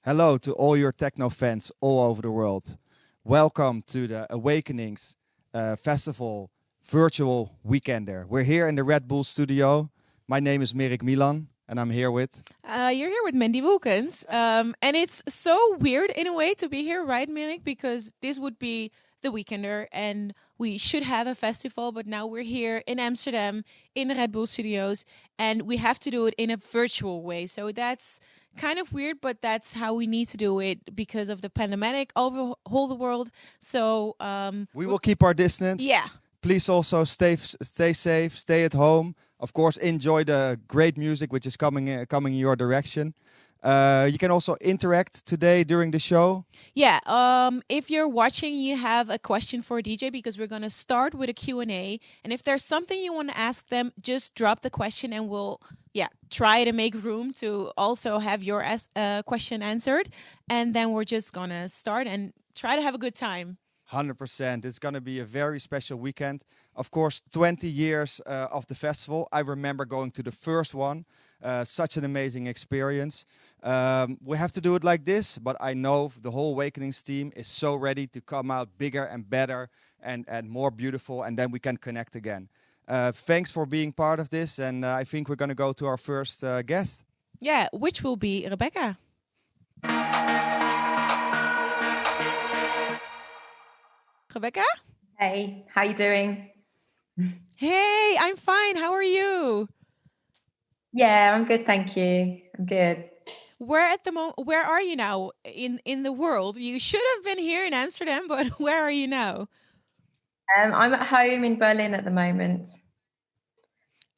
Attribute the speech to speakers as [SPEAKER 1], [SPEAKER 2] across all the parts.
[SPEAKER 1] Hello to all your techno fans all over the world. Welcome to the Awakenings Festival virtual weekender. We're here in the Red Bull studio. My name is Mirik Milan and I'm here with...
[SPEAKER 2] You're here with Mandy Wilkins. And it's so weird in a way to be here, right, Mirik? Because this would be the weekender and we should have a festival, but now we're here in Amsterdam in the Red Bull studios and we have to do it in a virtual way. So that's kind of weird, but that's how we need to do it because of the pandemic over whole the world. So
[SPEAKER 1] we will keep our distance.
[SPEAKER 2] Yeah.
[SPEAKER 1] Please also stay safe, stay at home. Of course, enjoy the great music which is coming in your direction. You can also interact today during the show.
[SPEAKER 2] Yeah, if you're watching, you have a question for DJ because we're going to start with a Q&A. And if there's something you want to ask them, just drop the question and we'll try to make room to also have your question answered. And then we're just going to start and try to have a good time.
[SPEAKER 1] 100%. It's going to be a very special weekend. Of course, 20 years of the festival. I remember going to the first one. Such an amazing experience. We have to do it like this, but I know the whole Awakenings team is so ready to come out bigger and better and more beautiful, and then we can connect again. Thanks for being part of this, and I think we're going to go to our first guest.
[SPEAKER 2] Yeah, which will be Rebekah. Rebekah?
[SPEAKER 3] Hey, how you doing?
[SPEAKER 2] Hey, I'm fine. How are you?
[SPEAKER 3] Yeah, I'm good, thank you. I'm good.
[SPEAKER 2] Where are you now in the world? You should have been here in Amsterdam, but where are you now?
[SPEAKER 3] I'm at home in Berlin at the moment.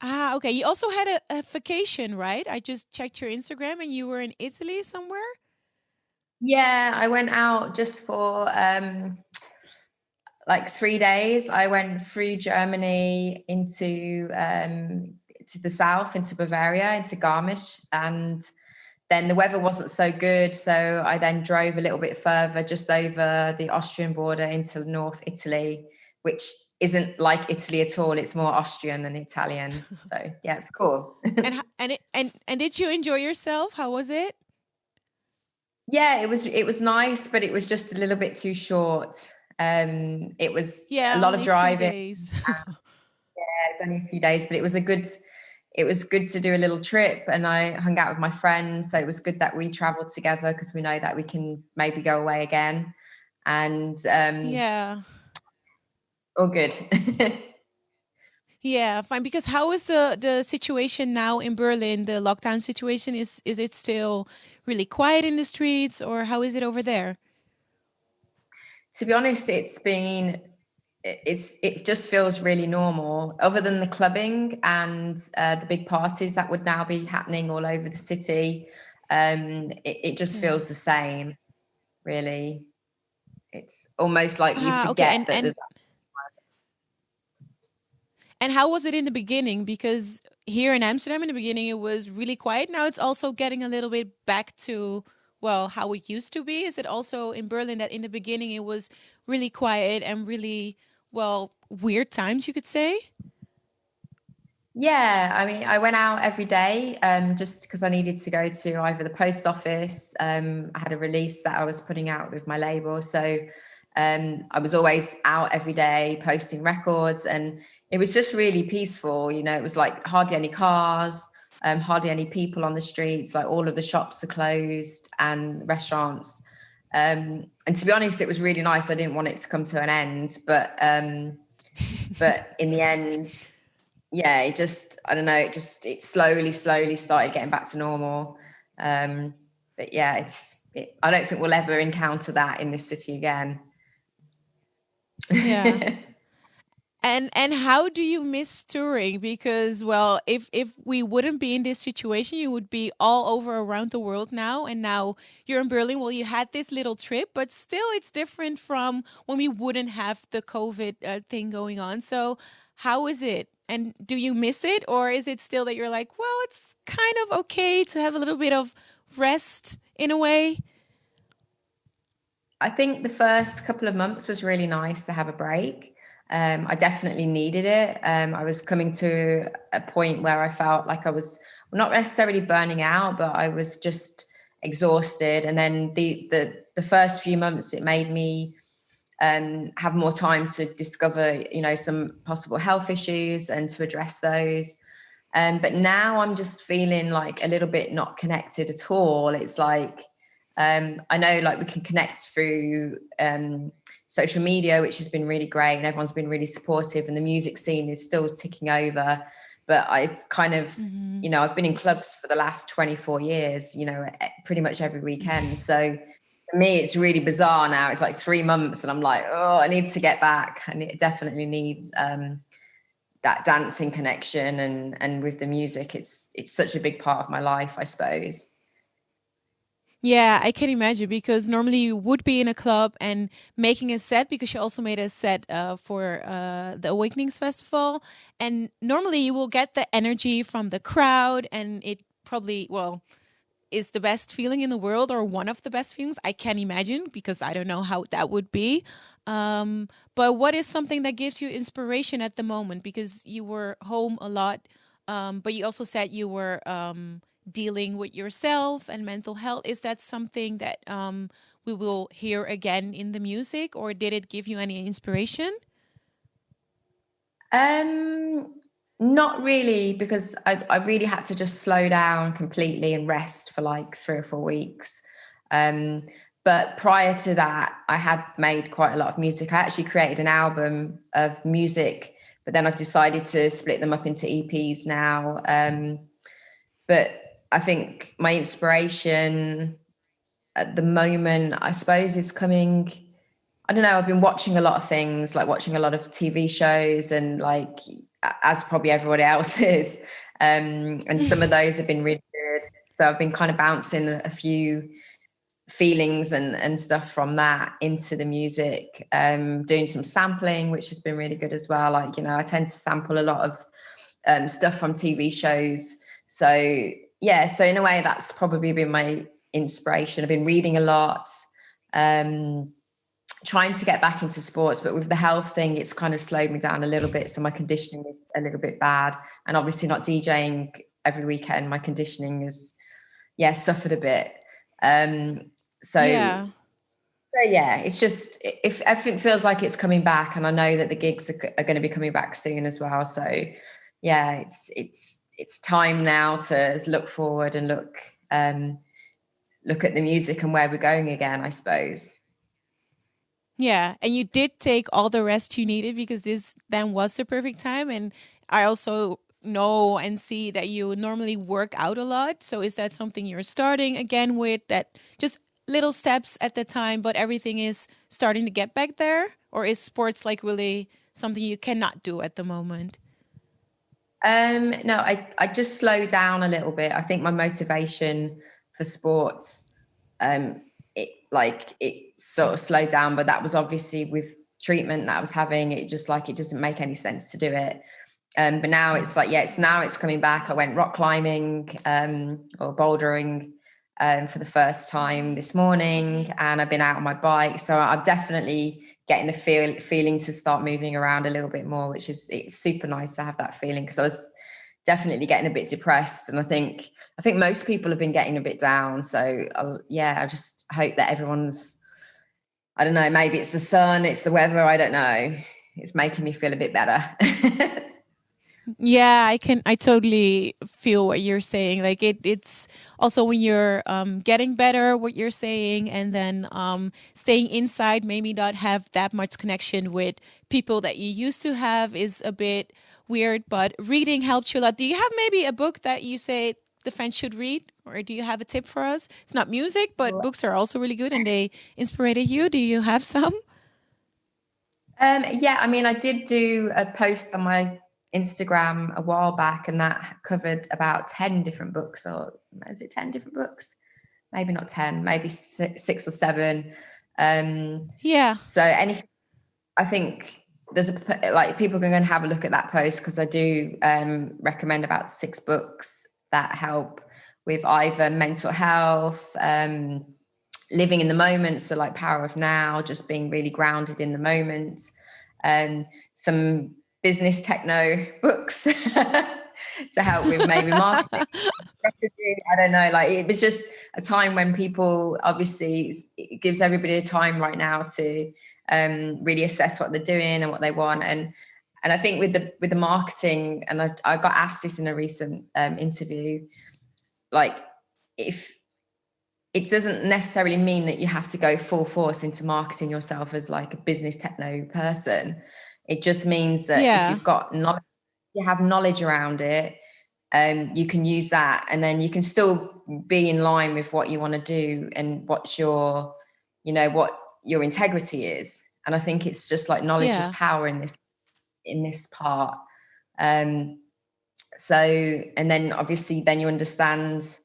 [SPEAKER 2] Ah, okay. You also had a vacation, right? I just checked your Instagram and you were in Italy somewhere?
[SPEAKER 3] Yeah, I went out just for like 3 days. I went through Germany into to the south, into Bavaria, into Garmisch, and then the weather wasn't so good, so I then drove a little bit further, just over the Austrian border into North Italy, which isn't like Italy at all. It's more Austrian than Italian. So yeah, it's cool.
[SPEAKER 2] and did you enjoy yourself? How was it?
[SPEAKER 3] Yeah, it was nice, but it was just a little bit too short. It was a lot of driving.
[SPEAKER 2] Days.
[SPEAKER 3] Yeah, it's only a few days, but it was good to do a little trip, and I hung out with my friends. So it was good that we traveled together because we know that we can maybe go away again. And all good.
[SPEAKER 2] Yeah, fine. Because how is the situation now in Berlin? The lockdown situation, is it still really quiet in the streets, or how is it over there?
[SPEAKER 3] To be honest, it just feels really normal, other than the clubbing and the big parties that would now be happening all over the city. It just feels the same, really. It's almost like you forget that.
[SPEAKER 2] And how was it in the beginning? Because here in Amsterdam in the beginning it was really quiet. Now it's also getting a little bit back to, well, how it used to be. Is it also in Berlin that in the beginning it was really quiet and really, well, weird times, you could say?
[SPEAKER 3] Yeah, I mean, I went out every day just because I needed to go to either the post office. I had a release that I was putting out with my label. So I was always out every day posting records, and it was just really peaceful. You know, it was like hardly any cars, hardly any people on the streets. Like all of the shops are closed and restaurants. And to be honest, it was really nice. I didn't want it to come to an end, but in the end, yeah, I don't know, it slowly started getting back to normal. But yeah, I don't think we'll ever encounter that in this city again.
[SPEAKER 2] Yeah. And how do you miss touring? Because, well, if we wouldn't be in this situation, you would be all over around the world now. And now you're in Berlin. Well, you had this little trip, but still it's different from when we wouldn't have the COVID thing going on. So how is it? And do you miss it? Or is it still that you're like, well, it's kind of okay to have a little bit of rest in a way?
[SPEAKER 3] I think the first couple of months was really nice to have a break. I definitely needed it. I was coming to a point where I felt like I was not necessarily burning out, but I was just exhausted. And then the first few months, it made me have more time to discover, some possible health issues and to address those. But now I'm just feeling like a little bit not connected at all. It's like, I know like we can connect through social media, which has been really great, and everyone's been really supportive, and the music scene is still ticking over. But it's kind of, I've been in clubs for the last 24 years, pretty much every weekend. So for me, it's really bizarre now. It's like 3 months and I'm like, oh, I need to get back. And it definitely needs that dancing connection. And with the music, it's such a big part of my life, I suppose.
[SPEAKER 2] Yeah, I can imagine, because normally you would be in a club and making a set, because you also made a set for the Awakenings Festival. And normally you will get the energy from the crowd, and it probably, is the best feeling in the world, or one of the best feelings, I can imagine, because I don't know how that would be. But what is something that gives you inspiration at the moment? Because you were home a lot, but you also said you were dealing with yourself and mental health. Is that something that we will hear again in the music, or did it give you any inspiration?
[SPEAKER 3] Not really, because I really had to just slow down completely and rest for like 3 or 4 weeks. But prior to that, I had made quite a lot of music. I actually created an album of music, but then I've decided to split them up into EPs now. But I think my inspiration at the moment, I suppose, is coming. I don't know. I've been watching a lot of things, like watching a lot of TV shows, and like, as probably everybody else is. And some of those have been really good. So I've been kind of bouncing a few feelings and stuff from that into the music, doing some sampling, which has been really good as well. Like, I tend to sample a lot of stuff from TV shows. So yeah, so in a way that's probably been my inspiration. I've been reading a lot, trying to get back into sports, but with the health thing, it's kind of slowed me down a little bit. So my conditioning is a little bit bad, and obviously not DJing every weekend, my conditioning is, suffered a bit. So yeah, it's just, if everything feels like it's coming back, and I know that the gigs are going to be coming back soon as well. So yeah, it's time now to look forward and look at the music and where we're going again, I suppose.
[SPEAKER 2] Yeah, and you did take all the rest you needed, because this then was the perfect time. And I also know and see that you normally work out a lot. So is that something you're starting again with, that just little steps at the time, but everything is starting to get back there? Or is sports like really something you cannot do at the moment?
[SPEAKER 3] No, I just slowed down a little bit. I think my motivation for sports, it sort of slowed down, but that was obviously with treatment that I was having. It just like, it doesn't make any sense to do it. But now it's like, it's coming back. I went rock climbing or bouldering for the first time this morning, and I've been out on my bike. So I'm definitely getting the feeling to start moving around a little bit more, which is, it's super nice to have that feeling, because I was definitely getting a bit depressed, and I think most people have been getting a bit down. So I just hope that everyone's, I don't know, maybe it's the sun, it's the weather, I don't know, it's making me feel a bit better.
[SPEAKER 2] Yeah, I totally feel what you're saying. Like it's also when you're getting better, what you're saying, and then staying inside, maybe not have that much connection with people that you used to have, is a bit weird. But reading helped you a lot. Do you have maybe a book that you say the fans should read, or do you have a tip for us? It's not music, but books are also really good and they inspired you. Do you have some?
[SPEAKER 3] Yeah, I mean, I did do a post on my Instagram a while back, and that covered about 10 different books, or is it 10 different books? Maybe not 10, maybe 6 or 7. So I think there's people are going to have a look at that post, because I do recommend about 6 books that help with either mental health, living in the moment, so like Power of Now, just being really grounded in the moment, some business techno books to help with maybe marketing, to do. I don't know. Like, it was just a time when people, obviously, it gives everybody a time right now to really assess what they're doing and what they want. And I think with the marketing, and I got asked this in a recent interview, like, if it doesn't necessarily mean that you have to go full force into marketing yourself as like a business techno person. It just means that if you've got knowledge, you have knowledge around it, you can use that, and then you can still be in line with what you want to do and what's your, what your integrity is. And I think it's just like knowledge is power in this part. So, and then obviously then you understand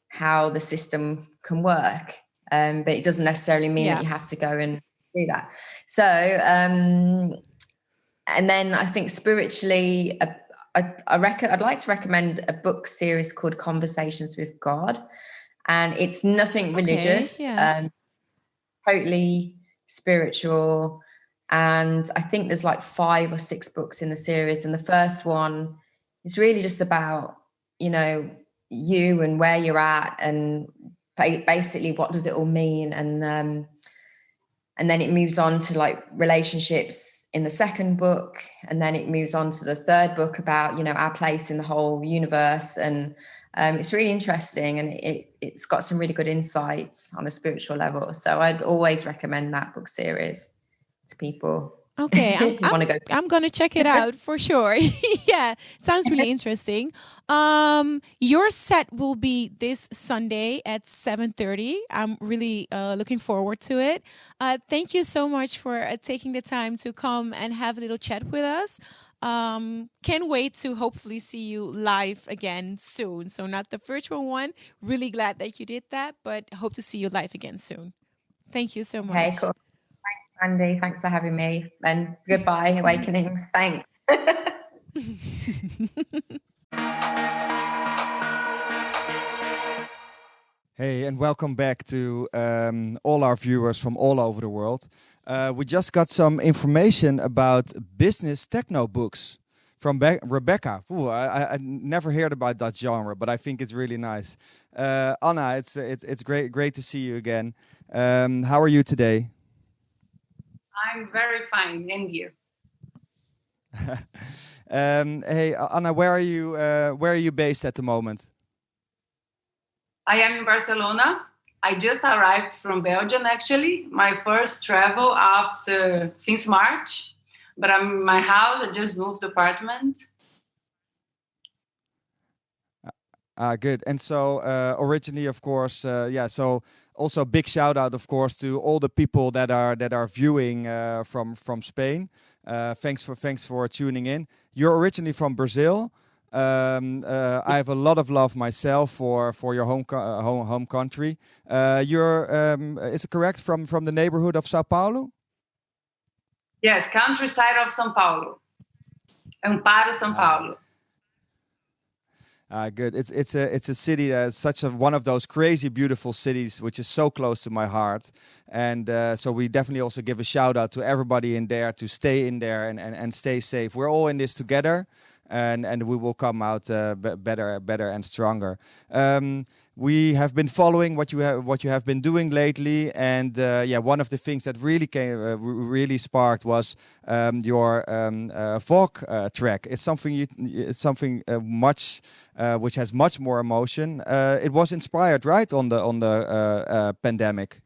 [SPEAKER 3] how the system can work, but it doesn't necessarily mean that you have to go and do that. So, and then I think spiritually, I'd like to recommend a book series called Conversations with God, and it's nothing religious, totally spiritual. And I think there's like 5 or 6 books in the series, and the first one is really just about, you and where you're at, and basically what does it all mean, and then it moves on to like relationships in the second book, and then it moves on to the third book about our place in the whole universe. And it's really interesting, and it's got some really good insights on a spiritual level. So I'd always recommend that book series to people.
[SPEAKER 2] Okay, I'm gonna check it out for sure. Yeah, sounds really interesting. Your set will be this Sunday at 7:30. I'm really looking forward to it. Thank you so much for taking the time to come and have a little chat with us. Can't wait to hopefully see you live again soon. So not the virtual one. Really glad that you did that, but hope to see you live again soon. Thank you so much.
[SPEAKER 3] Okay, cool. Andy, thanks for having me, and goodbye, Awakenings. Thanks.
[SPEAKER 1] Hey, and welcome back to all our viewers from all over the world. We just got some information about business techno books from Rebekah. Ooh, I never heard about that genre, but I think it's really nice. Anna, it's great to see you again. How are you today?
[SPEAKER 4] I'm very fine, and you?
[SPEAKER 1] Hey, Anna, where are you based at the moment?
[SPEAKER 4] I am in Barcelona. I just arrived from Belgium, actually. My first travel since March. But I'm in my house. I just moved apartment.
[SPEAKER 1] Good. And so originally, of course, so also big shout out, of course, to all the people that are viewing from Spain. Thanks for tuning in. You're originally from Brazil. I have a lot of love myself for your home country. You're is it correct from the neighborhood of Sao Paulo?
[SPEAKER 4] Yes, countryside of São Paulo. Amparo, São Paulo.
[SPEAKER 1] Good. It's a city that's one of those crazy beautiful cities, which is so close to my heart, and so we definitely also give a shout out to everybody in there to stay in there and stay safe. We're all in this together, and we will come out better and stronger. We have been following what you have been doing lately, and one of the things that really sparked was your Vogue track. It's something much which has much more emotion. It was inspired, right, on the pandemic.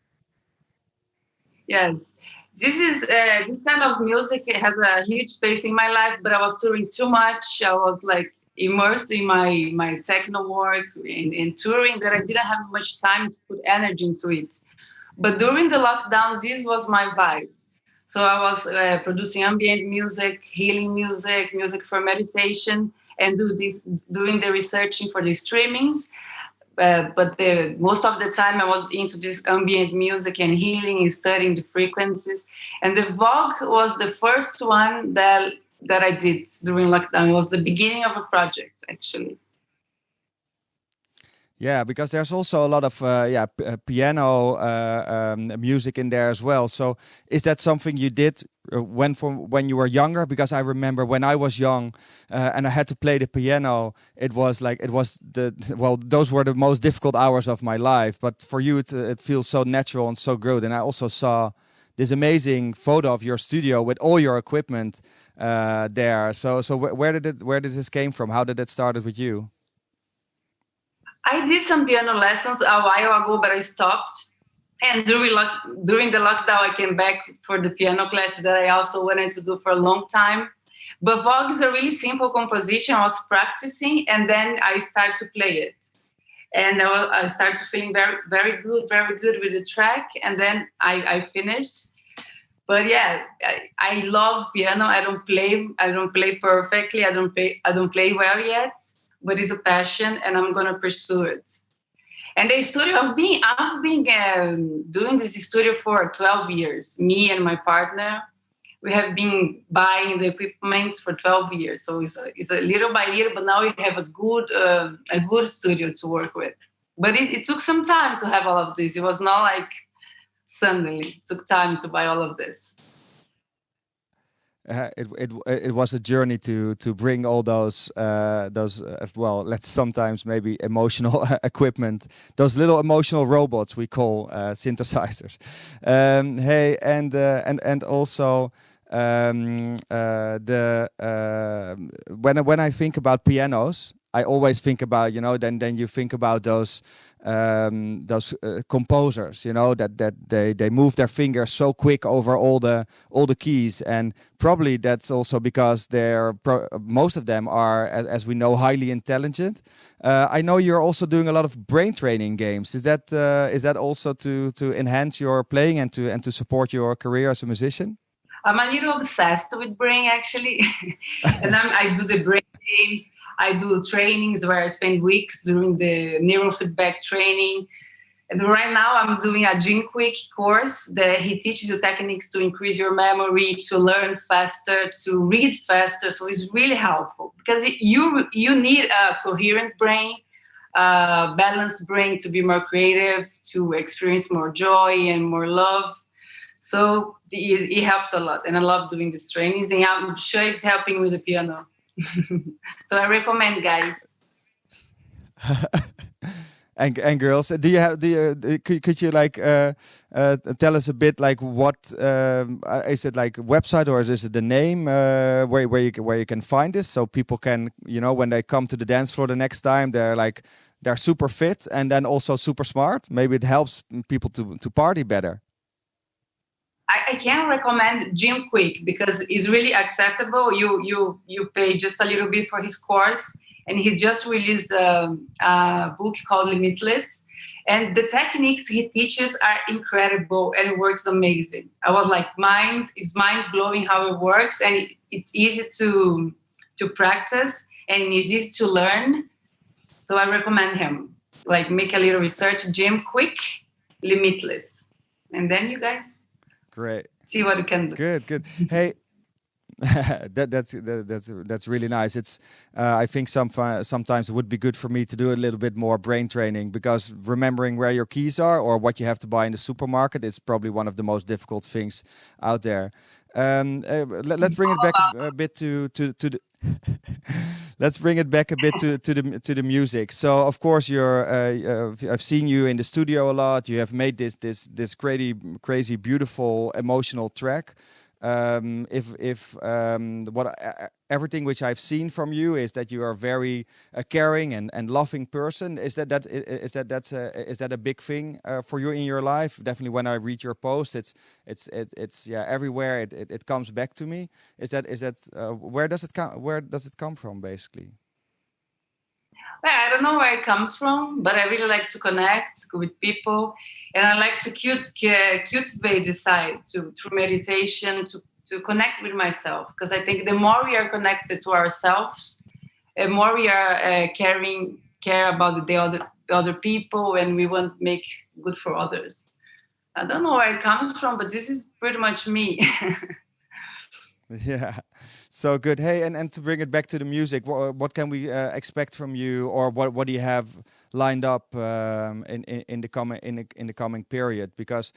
[SPEAKER 4] Yes, this kind of music has a huge space in my life, but I was touring too much. I was like immersed in my techno work in touring that I didn't have much time to put energy into it. But during the lockdown, this was my vibe. So I was producing ambient music, healing music for meditation, and doing the researching for the streamings. But most of the time I was into this ambient music and healing and studying the frequencies. And the Vogue was the first one that I did during lockdown. It was the beginning of a project, actually.
[SPEAKER 1] Yeah, because there's also a lot of piano music in there as well. So is that something you did when you were younger? Because I remember when I was young and I had to play the piano, it was those were the most difficult hours of my life. But for you, it feels so natural and so good. And I also saw this amazing photo of your studio with all your equipment there. So where did this came from? How did it started with you?
[SPEAKER 4] I did some piano lessons a while ago, but I stopped. And during the lockdown, I came back for the piano class that I also wanted to do for a long time. But Vogue is a really simple composition. I was practicing, and then I started to play it. And I started feeling very, very good with the track. And then I finished. But yeah, I love piano. I don't play perfectly. I don't play well yet. But it's a passion, and I'm gonna pursue it. And the studio, I've been doing this studio for 12 years. Me and my partner, we have been buying the equipment for 12 years. So it's a little by little, but now we have a good studio to work with. But it took some time to have all of this. It was not like suddenly. It took time to buy all of this.
[SPEAKER 1] It was a journey to bring all those well, let's sometimes maybe emotional equipment, those little emotional robots we call synthesizers. Hey, and also when I think about pianos, I always think about, then you think about those composers, that they move their fingers so quick over all the keys, and probably that's also because most of them are, as we know, highly intelligent. I know you're also doing a lot of brain training games. Is that also to enhance your playing and to support your career as a musician?
[SPEAKER 4] I'm a little obsessed with brain, actually. And I do the brain games. I do trainings where I spend weeks doing the neurofeedback training. And right now I'm doing a Gym Quick course that he teaches you techniques to increase your memory, to learn faster, to read faster. So it's really helpful because you need a coherent brain, a balanced brain to be more creative, to experience more joy and more love. So it helps a lot. And I love doing these trainings, and I'm sure it's helping with the piano. So I recommend, guys.
[SPEAKER 1] and girls, could you tell us a bit what is it, like website, or is it the name where you can find this, so people can, when they come to the dance floor the next time, they're super fit and then also super smart. Maybe it helps people to party better.
[SPEAKER 4] I can recommend Gym Quick because it's really accessible. You pay just a little bit for his course, and he just released a book called Limitless. And the techniques he teaches are incredible and it works amazing. I was like, it's mind-blowing how it works, and it's easy to practice and it's easy to learn. So I recommend him. Make a little research, Gym Quick, Limitless. And then you guys
[SPEAKER 1] great.
[SPEAKER 4] See what you can do.
[SPEAKER 1] Good. Hey, that's really nice. It's I think sometimes it would be good for me to do a little bit more brain training, because remembering where your keys are or what you have to buy in the supermarket is probably one of the most difficult things out there. Let's bring it back a bit to the let's bring it back a bit to the music. So of course I've seen you in the studio a lot. You have made this crazy beautiful emotional track. Everything which I've seen from you is that you are very caring and loving person. Is that a big thing for you in your life? Definitely, when I read your post, it's everywhere. It comes back to me. Where does it come from, basically?
[SPEAKER 4] Well, I don't know where it comes from, but I really like to connect with people, and I like to cultivate this side through meditation to connect with myself, because I think the more we are connected to ourselves, the more we are care about the other people, and we want to make good for others. I don't know where it comes from, but this is pretty much me.
[SPEAKER 1] Yeah, so good. Hey, and to bring it back to the music, what can we expect from you, or what do you have lined up in the coming in the coming period? Because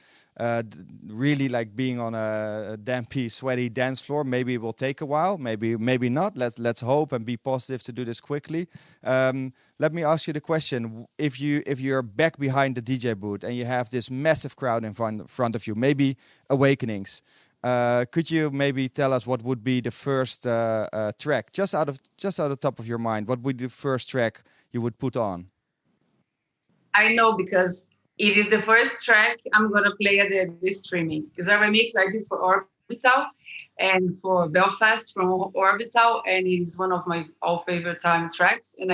[SPEAKER 1] really, like being on a dampy, sweaty dance floor, maybe it will take a while, maybe not. Let's hope and be positive to do this quickly. Let me ask you the question: if you're back behind the DJ booth and you have this massive crowd in front of you, maybe Awakenings. Could you maybe tell us what would be the first track, just out of the top of your mind? What would be the first track you would put on?
[SPEAKER 4] I know because it is the first track I'm gonna play at the streaming. It's a remix I did for Orbital and for Belfast from Orbital, and it is one of my all favorite time tracks. And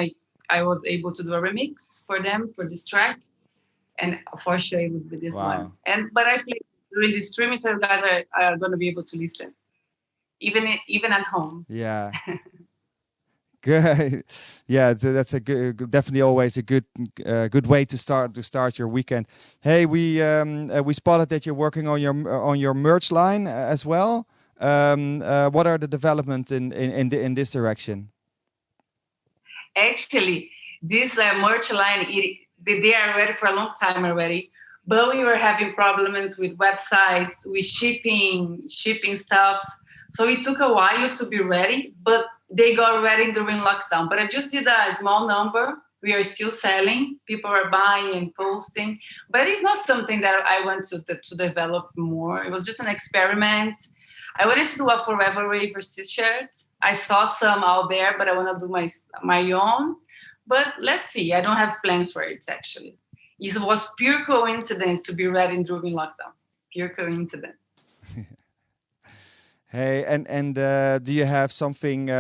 [SPEAKER 4] I was able to do a remix for them for this track, and for sure it would be this one. But I play during the streaming, so you guys are going to be able to listen, even at home.
[SPEAKER 1] Yeah. Good. Yeah, that's a good, definitely always a good way to start your weekend. Hey, we spotted that you're working on your merch line as well. What are the developments in this direction?
[SPEAKER 4] Actually, this merch line, they are ready for a long time already. But we were having problems with websites, with shipping stuff. So it took a while to be ready, but they got ready during lockdown. But I just did a small number. We are still selling. People are buying and posting. But it's not something that I want to develop more. It was just an experiment. I wanted to do a Forever Ravers t-shirt. I saw some out there, but I want to do my own. But let's see. I don't have plans for it, actually. It was pure coincidence to be ready during lockdown. Pure coincidence.
[SPEAKER 1] Hey, and do you have something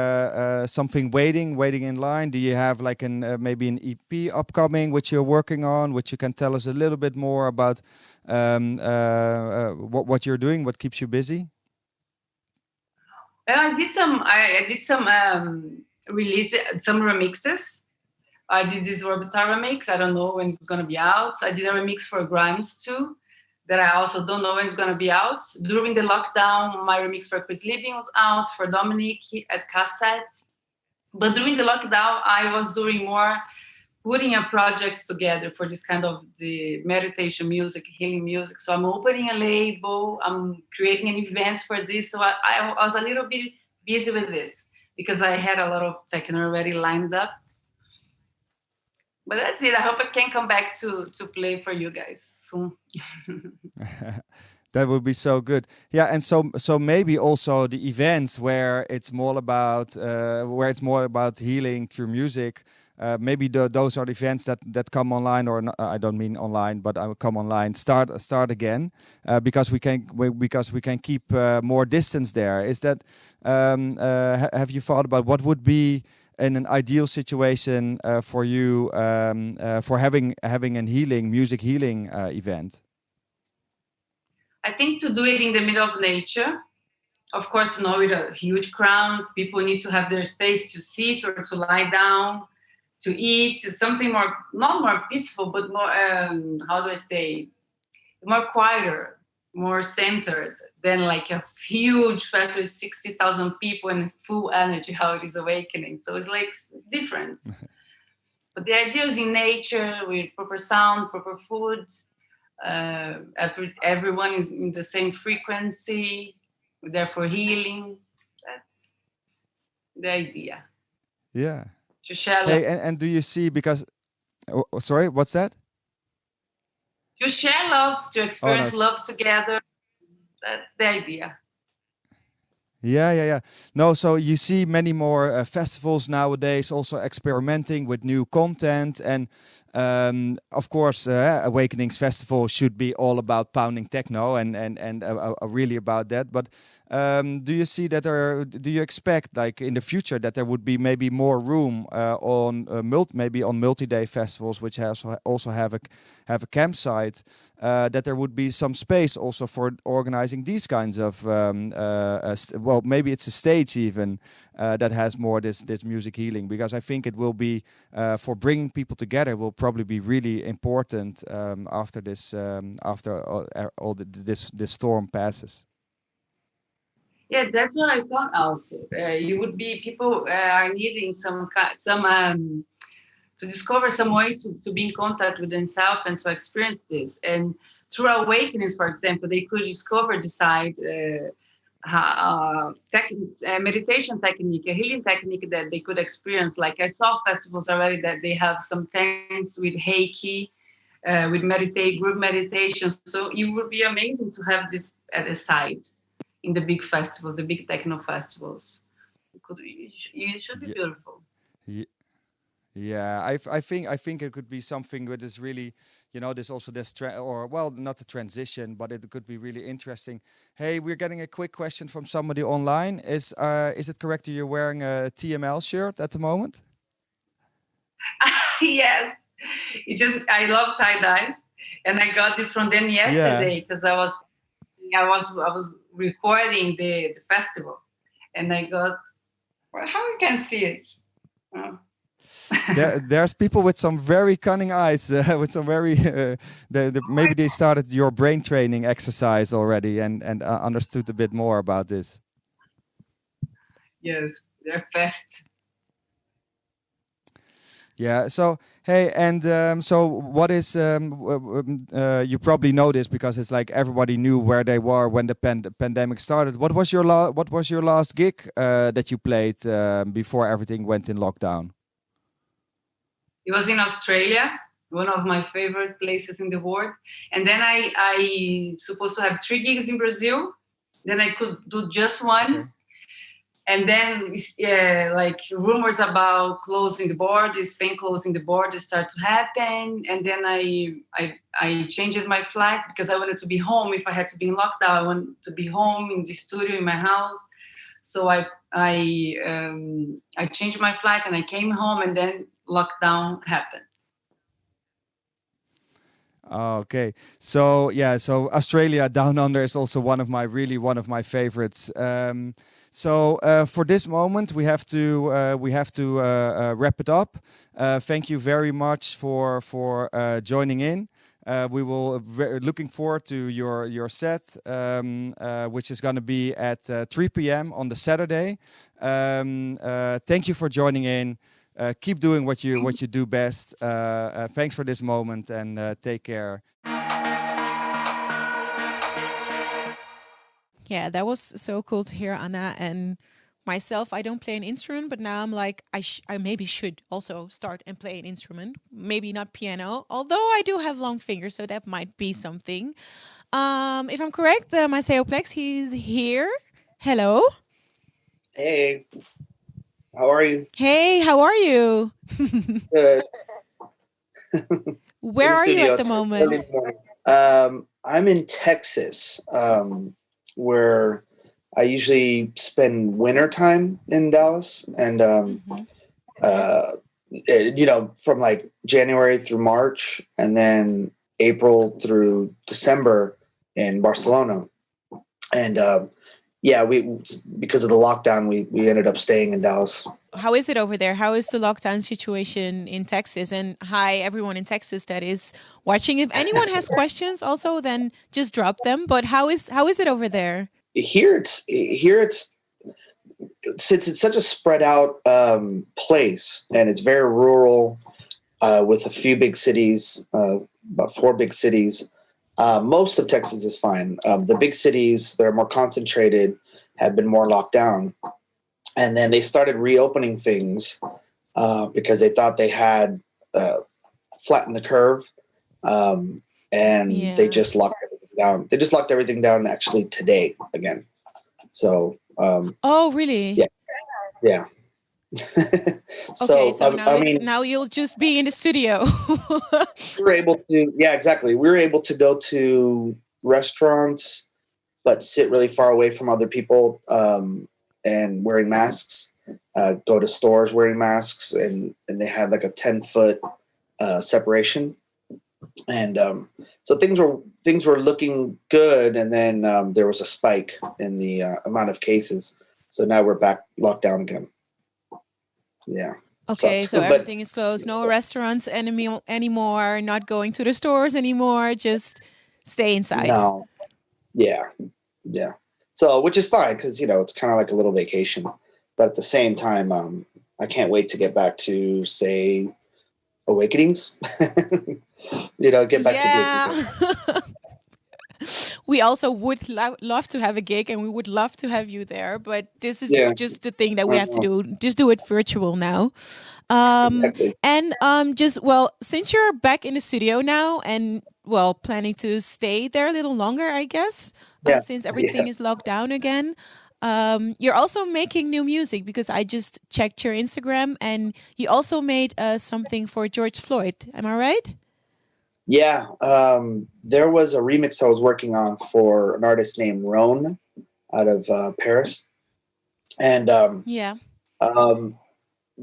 [SPEAKER 1] waiting in line? Do you have like maybe an EP upcoming which you're working on, which you can tell us a little bit more about what you're doing, what keeps you busy?
[SPEAKER 4] Well, I did some remixes. I did this Orbital remix. I don't know when it's going to be out. I did a remix for Grimes too, that I also don't know when it's going to be out. During the lockdown, my remix for Chris Liebing was out, for Dominic at Cassette. But during the lockdown, I was doing more putting a project together for this kind of the meditation music, healing music. So I'm opening a label. I'm creating an event for this. So I was a little bit busy with this because I had a lot of techno already lined up. But that's it. I hope I can come back to play for you guys soon.
[SPEAKER 1] That would be so good. Yeah, and so maybe also the events where it's more about healing through music. Maybe those are the events that come online, or not, I don't mean online, but I will come online. Start again because we can keep more distance there. Is that have you thought about what would be in an ideal situation for you for having a music healing event?
[SPEAKER 4] I think to do it in the middle of nature, of course, with a huge crowd, people need to have their space to sit or to lie down, to eat, something more, not more peaceful, but more, how do I say, more quieter, more centered than like a huge festival, 60,000 people and full energy, how it is Awakening. So it's different. But the idea is in nature with proper sound, proper food. Everyone is in the same frequency, therefore healing. That's the idea.
[SPEAKER 1] Yeah.
[SPEAKER 4] To share
[SPEAKER 1] hey, and do you see, because sorry, what's that?
[SPEAKER 4] To share love, to experience love together. That's the idea.
[SPEAKER 1] Yeah. No, so you see many more festivals nowadays also experimenting with new content, and of course, Awakenings Festival should be all about pounding techno and really about that. But do you see that do you expect, like in the future, that there would be maybe more room on multi-day festivals, which also have a campsite, that there would be some space also for organizing these kinds of well, maybe it's a stage even that has more this music healing, because I think it will be for bringing people together will probably be really important after this this storm passes.
[SPEAKER 4] Yeah, that's what I thought also. You would be, people are needing some to discover some ways to be in contact with themselves and to experience this. And through awakenings, for example, they could discover the side meditation technique, a healing technique that they could experience. Like I saw festivals already that they have some things with Reiki, with group meditation. So it would be amazing to have this at the side in the big festivals, the big techno festivals. It should be beautiful.
[SPEAKER 1] Yeah, I think it could be something that is really, there's also this not a transition, but it could be really interesting. Hey, we're getting a quick question from somebody online. Is it correct that you're wearing a TML shirt at the moment?
[SPEAKER 4] Yes, I love tie dye, and I got this from them yesterday because I was recording the festival, and I got, well, how you can see it.
[SPEAKER 1] There's people with some very cunning eyes, with some very maybe they started your brain training exercise already and understood a bit more about this.
[SPEAKER 4] Yes, they're fast.
[SPEAKER 1] Yeah. So hey, and so what is you probably know this because it's like everybody knew where they were when the pandemic started. What was your last gig that you played before everything went in lockdown?
[SPEAKER 4] It was in Australia, one of my favorite places in the world. And then I supposed to have 3 gigs in Brazil. Then I could do just one. Okay. And then like rumors about closing the border, Spain closing the border start to happen. And then I changed my flight because I wanted to be home. If I had to be in lockdown, I wanted to be home in the studio in my house. So I changed my flight and I came home, and then lockdown happened.
[SPEAKER 1] Okay, so Australia Down Under is also one of my favorites. So for this moment, we have to wrap it up. Thank you very much for joining in. We will looking forward to your set, which is going to be at 3 p.m. on the Saturday. Thank you for joining in. Keep doing what you do best. Thanks for this moment, and take care.
[SPEAKER 2] Yeah, that was so cool to hear, Anna. And myself, I don't play an instrument, but now I'm like, I maybe should also start and play an instrument. Maybe not piano, although I do have long fingers, so that might be something. If I'm correct, Maceo Plex, he's here. Hello.
[SPEAKER 5] Hey. How are you?
[SPEAKER 2] Hey, how are you?
[SPEAKER 5] Good.
[SPEAKER 2] Where are you at the moment?
[SPEAKER 5] I'm in Texas, where I usually spend winter time in Dallas, and from like January through March, and then April through December in Barcelona, and because of the lockdown, we ended up staying in Dallas.
[SPEAKER 2] How is it over there? How is the lockdown situation in Texas? And hi, everyone in Texas that is watching. If anyone has questions, also then just drop them. But how is it over there?
[SPEAKER 5] Here it's since it's such a spread out place, and it's very rural, with a few big cities, about 4 big cities. Most of Texas is fine. The big cities that are more concentrated have been more locked down. And then they started reopening things because they thought they had flattened the curve. They just locked everything down. They just locked everything down actually today again. So.
[SPEAKER 2] Oh, really?
[SPEAKER 5] Yeah. Yeah.
[SPEAKER 2] Okay, so now you'll just be in the studio.
[SPEAKER 5] We were able to, yeah, exactly. We were able to go to restaurants, but sit really far away from other people, and wearing masks. Go to stores wearing masks, and they had like a 10-foot separation, and so things were looking good. And then there was a spike in the amount of cases, so now we're back locked down again. Yeah.
[SPEAKER 2] Okay, so everything is closed. No restaurants anymore. Not going to the stores anymore. Just stay inside.
[SPEAKER 5] No. Yeah. So, which is fine because, it's kind of like a little vacation. But at the same time, I can't wait to get back to, say, Awakenings. Get back to gigs again.
[SPEAKER 2] We also would love to have a gig, and we would love to have you there. But this is just the thing that we have to do. Just do it virtual now.
[SPEAKER 5] Exactly.
[SPEAKER 2] And since you're back in the studio now, and planning to stay there a little longer, I guess, since everything is locked down again. You're also making new music, because I just checked your Instagram, and you also made something for George Floyd. Am I right?
[SPEAKER 5] Yeah. There was a remix I was working on for an artist named Roan out of Paris. And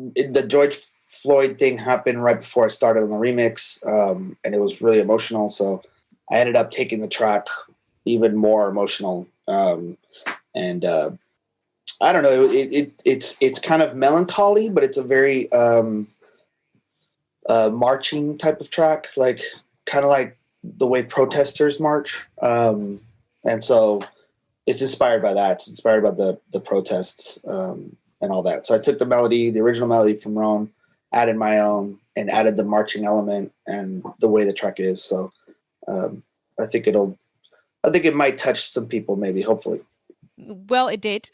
[SPEAKER 5] the George Floyd thing happened right before I started on the remix, and it was really emotional. So I ended up taking the track even more emotional. And I don't know, it's kind of melancholy, but it's a very marching type of track, like kind of like the way protesters march. And so it's inspired by that. It's inspired by the protests and all that. So I took the original melody from Ron, added my own, and added the marching element and the way the track is. So I think it might touch some people, maybe, hopefully.
[SPEAKER 2] Well, it did,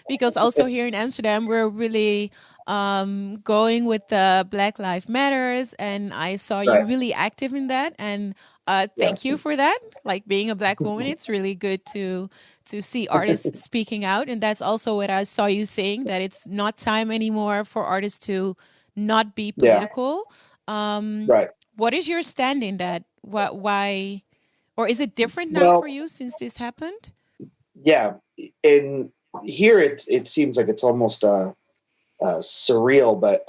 [SPEAKER 2] because also here in Amsterdam, we're really going with the Black Lives Matters, and I saw you really active in that, and thank you for that. Like, being a Black woman, it's really good to see artists speaking out, and that's also what I saw you saying, that it's not time anymore for artists to not be political. What is your stand in that? Why, or is it different now for you since this happened?
[SPEAKER 5] Yeah, and here it seems like it's almost surreal, but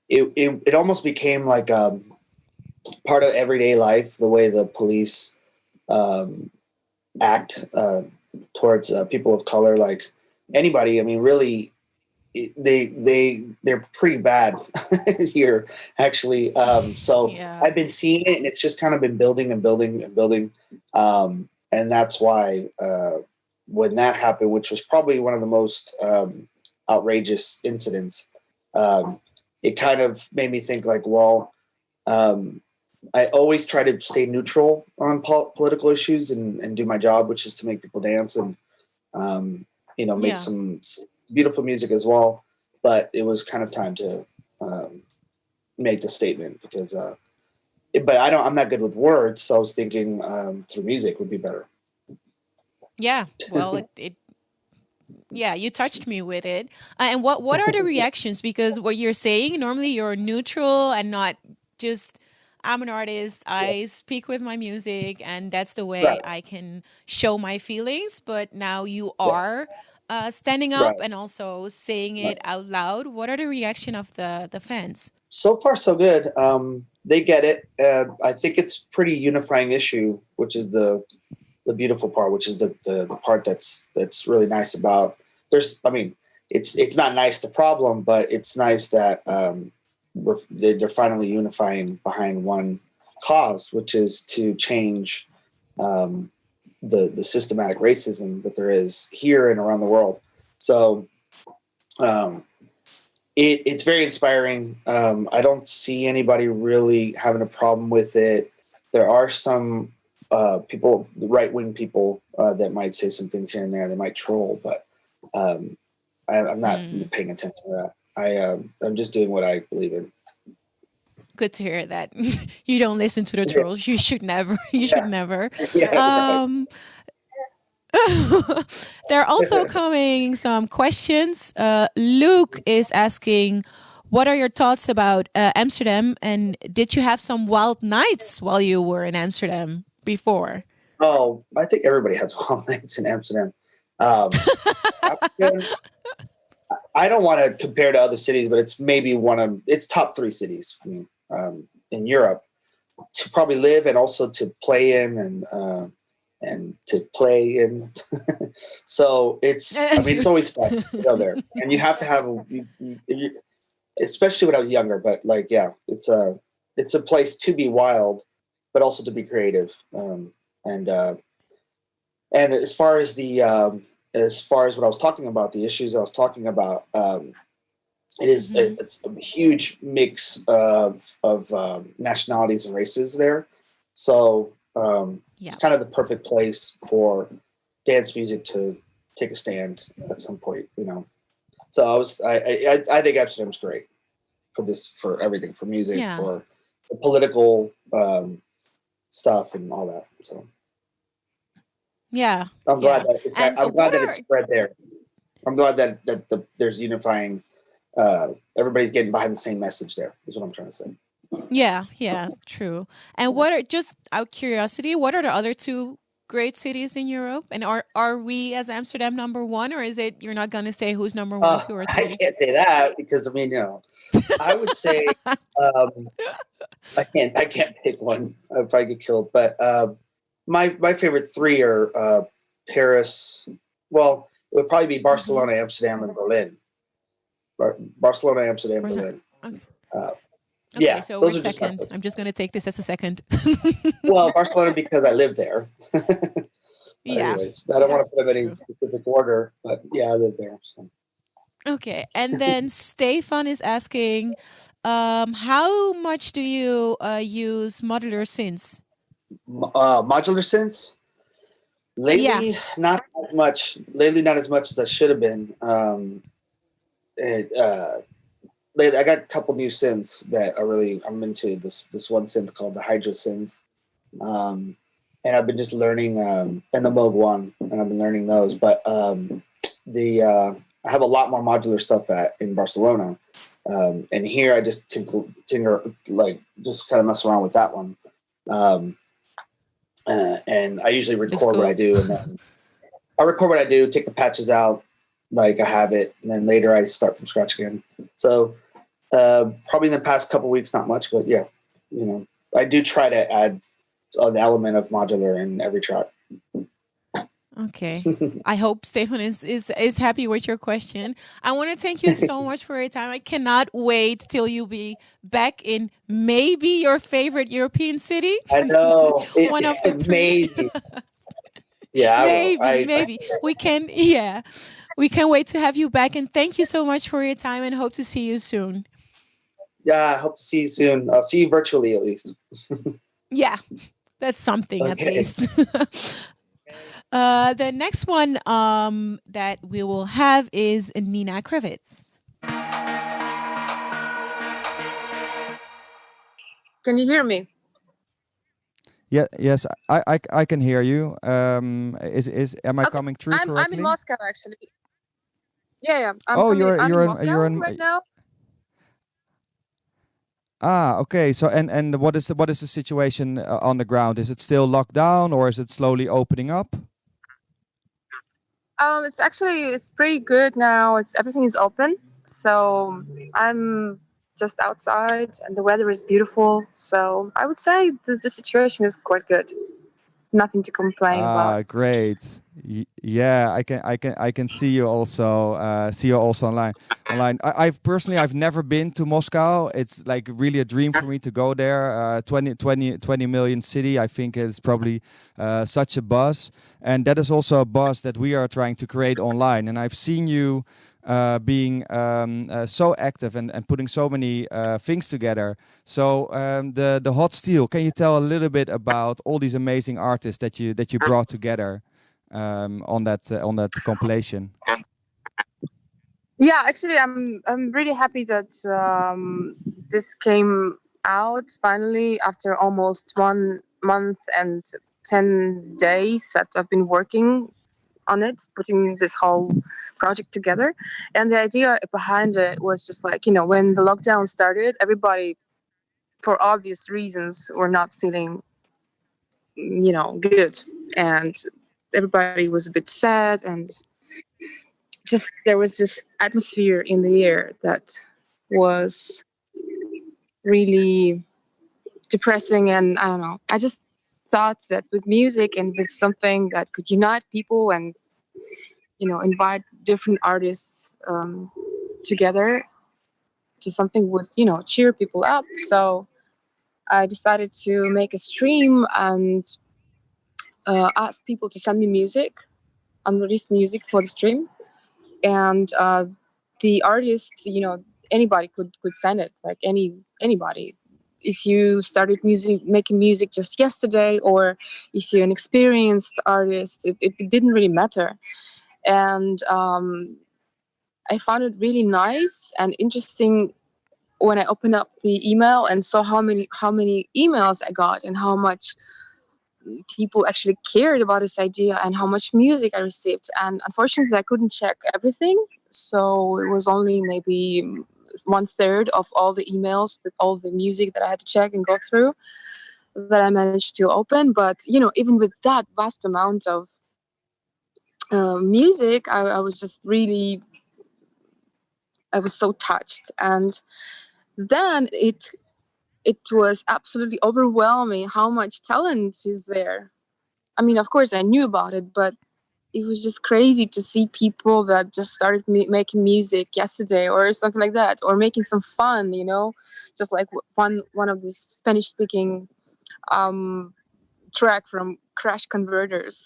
[SPEAKER 5] it almost became like part of everyday life, the way the police act towards people of color, like anybody. I mean, really, they're pretty bad here, actually. So I've been seeing it, and it's just kind of been building and building and building. And that's why when that happened, which was probably one of the most outrageous incidents, it kind of made me think like, I always try to stay neutral on political issues and do my job, which is to make people dance and, make some beautiful music as well. But it was kind of time to make the statement because but I'm not good with words, so I was thinking through music would be better.
[SPEAKER 2] Yeah, well, you touched me with it. And what are the reactions? Because what you're saying, normally you're neutral and not just, I'm an artist, I speak with my music, and that's the way I can show my feelings. But now you are standing up and also saying it out loud. What are the reaction of the fans?
[SPEAKER 5] So far, so good. They get it. I think it's pretty unifying issue, which is the beautiful part, which is the part that's really nice about. It's not nice, the problem, but it's nice that they're finally unifying behind one cause, which is to change the systematic racism that there is here and around the world. So it's very inspiring. I don't see anybody really having a problem with it. There are some people, right-wing people, that might say some things here and there. They might troll, but I'm not paying attention to that. I'm just doing what I believe in. Good
[SPEAKER 2] to hear that. You don't listen to the trolls. You should never. You should never. There are also coming some questions. Luke is asking, what are your thoughts about Amsterdam? And did you have some wild nights while you were in Amsterdam before?
[SPEAKER 5] Oh, I think everybody has wild nights in Amsterdam. I don't want to compare to other cities, but it's maybe it's top 3 cities for me, in Europe to probably live and also to play in and to play in. So it's always fun to go there, and you have to have, especially when I was younger. But it's a place to be wild, but also to be creative. And And as far as what I was talking about, the issues I was talking about, it's a huge mix of nationalities and races there. So it's kind of the perfect place for dance music to take a stand at some point, you know. So I think Amsterdam's great for everything, for music, for the political stuff and all that. So I'm glad that it's spread there. I'm glad that there's unifying. Everybody's getting behind the same message there. Is what I'm trying to say.
[SPEAKER 2] Yeah, true. And what are, just out of curiosity, what are the other two great cities in Europe? And are we as Amsterdam number one, or is it you're not going to say who's number one, two, or three?
[SPEAKER 5] I can't say that because I mean, you know, I would say I can't pick one. I'd probably get killed. But my favorite three are Paris. Well, it would probably be Barcelona, Amsterdam, and Berlin. Barcelona, Amsterdam, Berlin.
[SPEAKER 2] Okay, so we're second. I'm just going to take this as a second.
[SPEAKER 5] Well, Barcelona because I live there. Anyways, I don't want to put them in any specific order, but yeah, I live there. So.
[SPEAKER 2] Okay, and then Stefan is asking, how much do you use modular synths?
[SPEAKER 5] Modular synths? Lately, not as much. Lately, not as much as I should have been. I got a couple new synths that I'm into. This one synth called the Hydra synth, and I've been just learning, and the Moog one, and I've been learning those. But I have a lot more modular stuff in Barcelona, and here I just tinker, like just kind of mess around with that one, and I usually record what I do, and then I record what I do, take the patches out, like I have it, and then later I start from scratch again. So probably in the past couple weeks, not much, but yeah, you know, I do try to add an element of modular in every track.
[SPEAKER 2] Okay. I hope Stefan is happy with your question. I want to thank you so much for your time. I cannot wait till you'll be back in maybe your favorite European city.
[SPEAKER 5] I know.
[SPEAKER 2] One of the
[SPEAKER 5] maybe. Yeah,
[SPEAKER 2] maybe. We can wait to have you back, and thank you so much for your time, and hope to see you soon.
[SPEAKER 5] Yeah, I hope to see you soon. I'll see you virtually at least.
[SPEAKER 2] Yeah, that's something at least. The next one that we will have is Nina Kraviz.
[SPEAKER 6] Can you hear me?
[SPEAKER 1] Yeah, yes, I can hear you. Am I coming through correctly?
[SPEAKER 6] I'm in Moscow actually. Yeah.
[SPEAKER 1] You're in
[SPEAKER 6] Moscow right now.
[SPEAKER 1] Okay. So and what is the situation on the ground? Is it still locked down, or is it slowly opening up?
[SPEAKER 6] It's pretty good now. Everything is open. So I'm just outside, and the weather is beautiful. So I would say the situation is quite good. Nothing to complain about.
[SPEAKER 1] Great. Yeah, I can see you also online. I've never been to Moscow. It's like really a dream for me to go there. 20 million city. I think is probably such a buzz, and that is also a buzz that we are trying to create online. And I've seen you being so active and putting so many things together. So the Hot Steel, can you tell a little bit about all these amazing artists that you brought together on that compilation?
[SPEAKER 6] Yeah, actually, I'm really happy that this came out finally after almost 1 month and 10 days that I've been working on it, putting this whole project together. And the idea behind it was just like, you know, when the lockdown started, everybody, for obvious reasons, were not feeling, you know, good. And everybody was a bit sad, and just there was this atmosphere in the air that was really depressing. And I don't know, I just thought that with music and with something that could unite people and, you know, invite different artists together to something would, you know, cheer people up. So I decided to make a stream and asked people to send me music, unreleased music for the stream, and the artist, anybody could send it, like anybody. If you started making music just yesterday, or if you're an experienced artist, it didn't really matter. And I found it really nice and interesting when I opened up the email and saw how many emails I got and how much people actually cared about this idea and how much music I received. And unfortunately, I couldn't check everything, so it was only maybe 1/3 of all the emails with all the music that I had to check and go through that I managed to open. But even with that vast amount of music, I was just really, I was so touched. And then it was absolutely overwhelming how much talent is there. I mean, of course I knew about it, but it was just crazy to see people that just started making music yesterday or something like that, or making some fun, just like one of the Spanish speaking track from Crash Converters.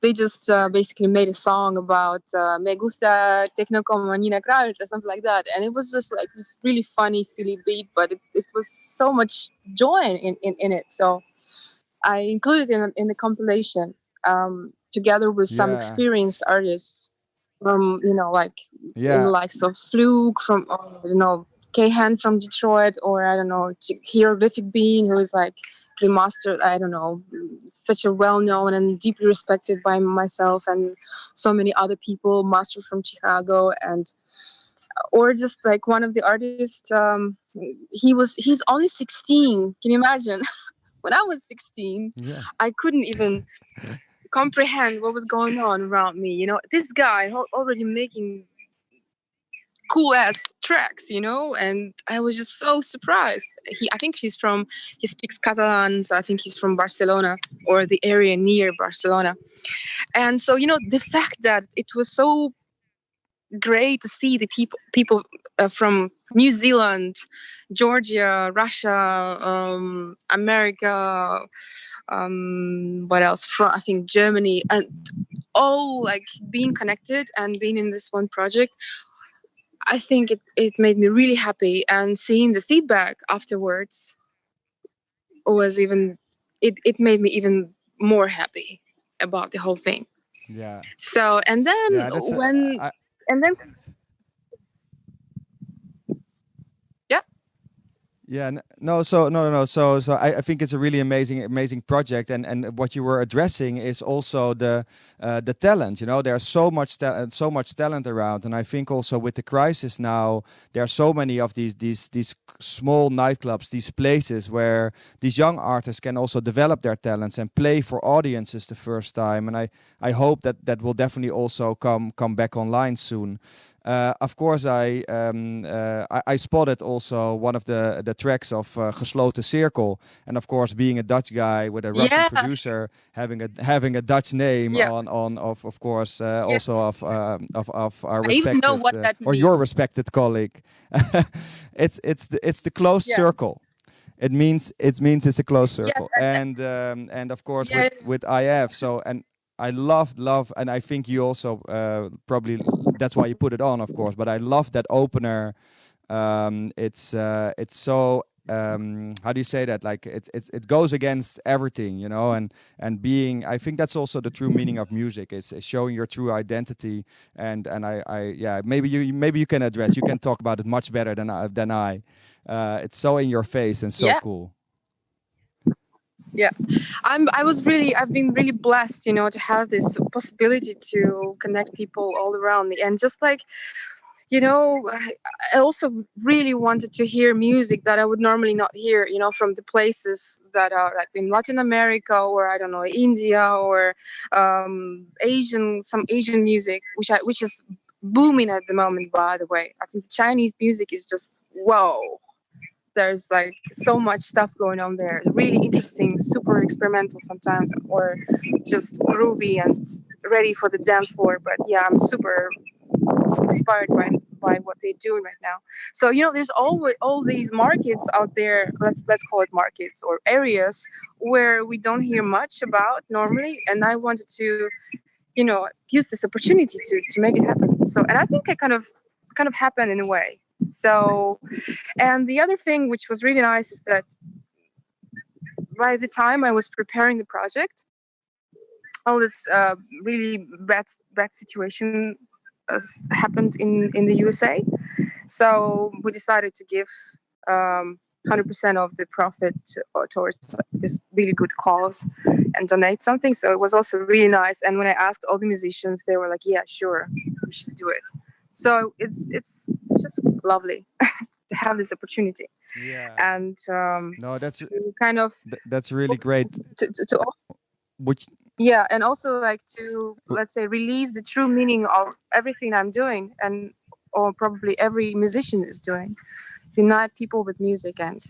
[SPEAKER 6] They just basically made a song about Me gusta techno como Nina Kraviz or something like that, and it was just like this really funny, silly beat, but it was so much joy in it. So I included it in the compilation, together with some experienced artists from like in the likes of Fluke from K-Han from Detroit, or I don't know, Hieroglyphic Bean, who is like the master, I don't know, such a well-known and deeply respected by myself and so many other people, master from Chicago, and or just like one of the artists, he's only 16. Can you imagine? When I was 16, I couldn't even comprehend what was going on around me. This guy already making cool ass tracks, and I was just so surprised. I think he speaks Catalan, so I think he's from Barcelona or the area near Barcelona. And so, the fact that it was so great to see the people from New Zealand, Georgia, Russia, America, what else? From I think Germany, and all like being connected and being in this one project. I think it made me really happy, and seeing the feedback afterwards was it made me even more happy about the whole thing.
[SPEAKER 1] Yeah.
[SPEAKER 6] So and then
[SPEAKER 1] Yeah, no. So I think it's a really amazing project, and what you were addressing is also the talent. There's so much talent around, and I think also with the crisis now, there are so many of these small nightclubs, these places where these young artists can also develop their talents and play for audiences the first time. And I hope that will definitely also come back online soon. Of course, I spotted also one of the tracks of Gesloten Cirkel, and of course, being a Dutch guy with a Russian producer, having a Dutch name of course also of our respected or your respected colleague. it's the closed circle. It means it's a closed circle, and of course with IF. So and I love, and I think you also probably that's why you put it on, of course. But I love that opener. It's so how do you say that? Like it goes against everything, and being. I think that's also the true meaning of music. It's showing your true identity. And I maybe you can address. You can talk about it much better than I. It's so in your face and so cool.
[SPEAKER 6] Yeah, I've been really blessed, to have this possibility to connect people all around me. And just like, I also really wanted to hear music that I would normally not hear, from the places that are like in Latin America, or I don't know, India, or some Asian music, which is booming at the moment, by the way. I think the Chinese music is just, whoa. There's like so much stuff going on there. Really interesting, super experimental sometimes, or just groovy and ready for the dance floor. But yeah, I'm super inspired by what they're doing right now. So there's always all these markets out there. Let's call it markets or areas where we don't hear much about normally, and I wanted to, use this opportunity to make it happen. So, and I think it kind of happened in a way. So, and the other thing which was really nice is that by the time I was preparing the project, all this really bad situation happened in the USA. So we decided to give 100% of the profit towards this really good cause and donate something. So it was also really nice. And when I asked all the musicians, they were like, "Yeah, sure, we should do it." So it's just lovely to have this opportunity.
[SPEAKER 1] Yeah.
[SPEAKER 6] And
[SPEAKER 1] No, that's
[SPEAKER 6] kind of
[SPEAKER 1] that's really great.
[SPEAKER 6] to
[SPEAKER 1] Which
[SPEAKER 6] yeah, and also like to, let's say, release the true meaning of everything I'm doing, and or probably every musician is doing. Unite people with music, and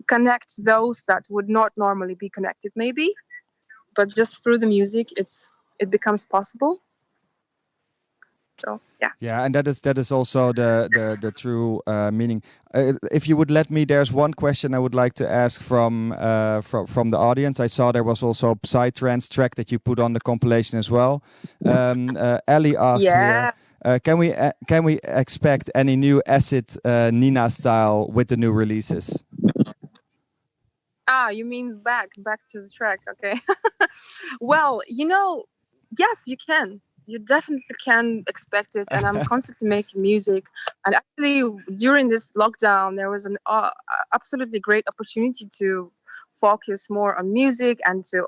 [SPEAKER 6] connect those that would not normally be connected, maybe, but just through the music, it becomes possible. So yeah.
[SPEAKER 1] Yeah, and that is also the true meaning. If you would let me, there's one question I would like to ask from the audience. I saw there was also a Psytrance track that you put on the compilation as well. Ellie asked here, can we expect any new acid Nina style with the new releases?
[SPEAKER 6] You mean back to the track? Okay. Well, yes, you can. You definitely can expect it, and I'm constantly making music. And actually, during this lockdown, there was an absolutely great opportunity to focus more on music and to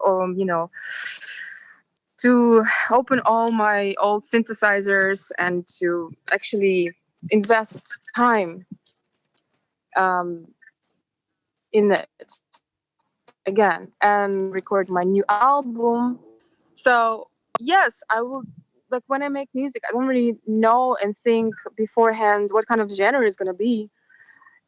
[SPEAKER 6] open all my old synthesizers and to actually invest time in it again and record my new album. So yes, I will. Like when I make music, I don't really know and think beforehand what kind of genre is going to be.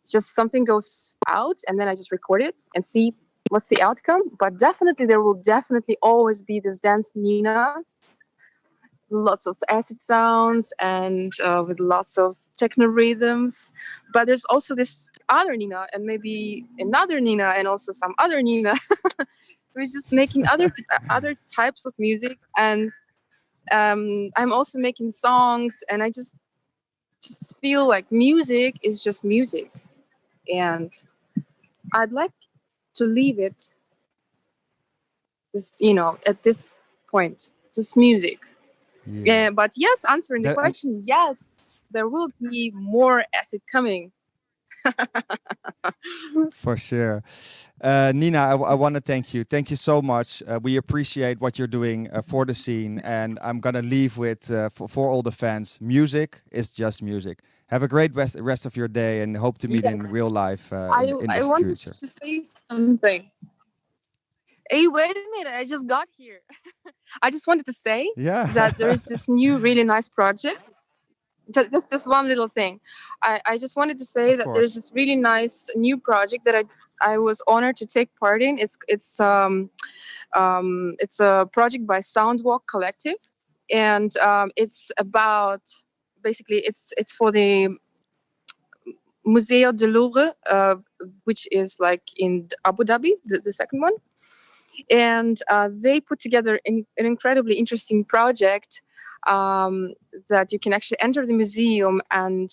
[SPEAKER 6] It's just something goes out and then I just record it and see what's the outcome. But definitely there will definitely always be this dance Nina, lots of acid sounds and with lots of techno rhythms. But there's also this other Nina and maybe another Nina and also some other Nina. We're just making other types of music, and I'm also making songs, and I just feel like music is just music, and I'd like to leave it at this point, just music. Yeah, but yes, answering the question, yes, there will be more acid coming.
[SPEAKER 1] For sure. Nina, I want to thank you. Thank you so much. We appreciate what you're doing for the scene. And I'm going to leave with, for all the fans, music is just music. Have a great rest of your day and hope to meet in real life in the
[SPEAKER 6] I wanted
[SPEAKER 1] future.
[SPEAKER 6] to say something. Hey, wait a minute. I just got here. I just wanted to say that there is this new really nice project. That's just one little thing. I just wanted to say that there's this really nice new project that I was honored to take part in. It's a project by Soundwalk Collective, and it's about basically it's for the Museo del Louvre, which is like in Abu Dhabi, the second one, and they put together an incredibly interesting project. That you can actually enter the museum and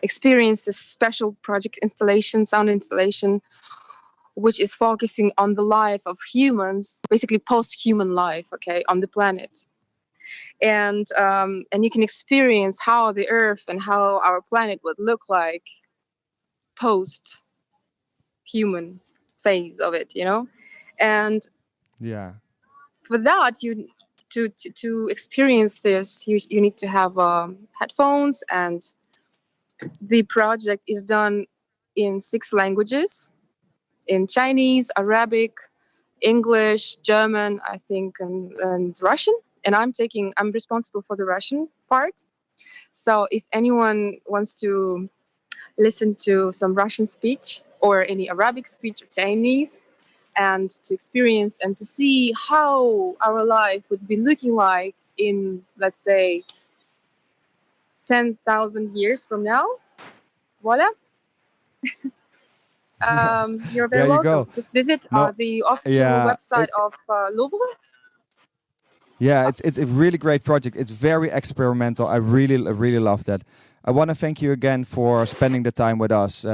[SPEAKER 6] experience this special project installation, sound installation, which is focusing on the life of humans, basically post-human life, okay, on the planet. And you can experience how the Earth and how our planet would look like post-human phase of it, And for that, to experience this, you need to have headphones, and the project is done in 6 languages: in Chinese, Arabic, English, German, I think, and Russian. And I'm responsible for the Russian part. So if anyone wants to listen to some Russian speech or any Arabic speech or Chinese, and to experience and to see how our life would be looking like in, let's say, 10,000 years from now. Voila. You're very
[SPEAKER 1] There you
[SPEAKER 6] welcome.
[SPEAKER 1] go.
[SPEAKER 6] Just visit
[SPEAKER 1] No,
[SPEAKER 6] the official
[SPEAKER 1] yeah,
[SPEAKER 6] website of Louvre.
[SPEAKER 1] yeah, it's a really great project. It's very experimental. I really love that. I want to thank you again for spending the time with us.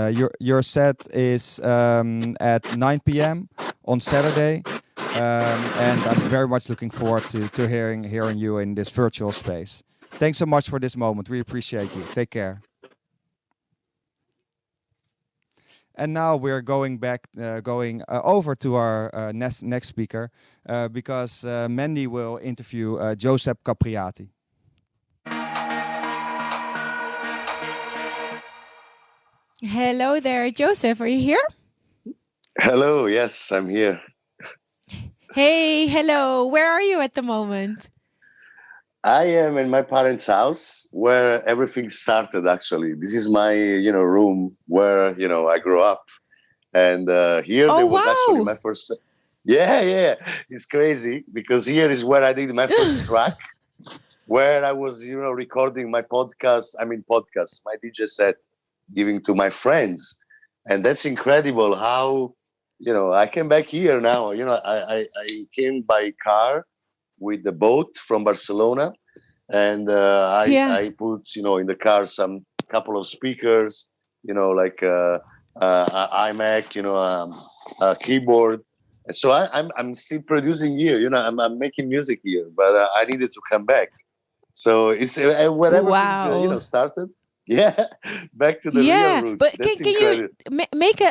[SPEAKER 1] Your set is at 9 p.m. on Saturday, and I'm very much looking forward to hearing you in this virtual space. Thanks so much for this moment. We appreciate you. Take care. And now we're going over to our next speaker because Mandy will interview Joseph Capriati.
[SPEAKER 2] Hello there, Joseph. Are you here?
[SPEAKER 7] Hello, yes, I'm here.
[SPEAKER 2] Hey, hello. Where are you at the moment?
[SPEAKER 7] I am in my parents' house where everything started, actually. This is my, room where, I grew up. And here
[SPEAKER 2] Oh,
[SPEAKER 7] there was actually
[SPEAKER 2] wow.
[SPEAKER 7] my first... Yeah. It's crazy because here is where I did my first track, where I was, recording my podcast, my DJ set, giving to my friends. And that's incredible how, I came back here now. I came by car with the boat from Barcelona. And I put, in the car some couple of speakers, like iMac, a keyboard. And so I'm still producing here. I'm making music here, but I needed to come back. So it's whatever
[SPEAKER 2] Wow.
[SPEAKER 7] started. Yeah, back to the real roots.
[SPEAKER 2] But
[SPEAKER 7] That's
[SPEAKER 2] can
[SPEAKER 7] incredible.
[SPEAKER 2] you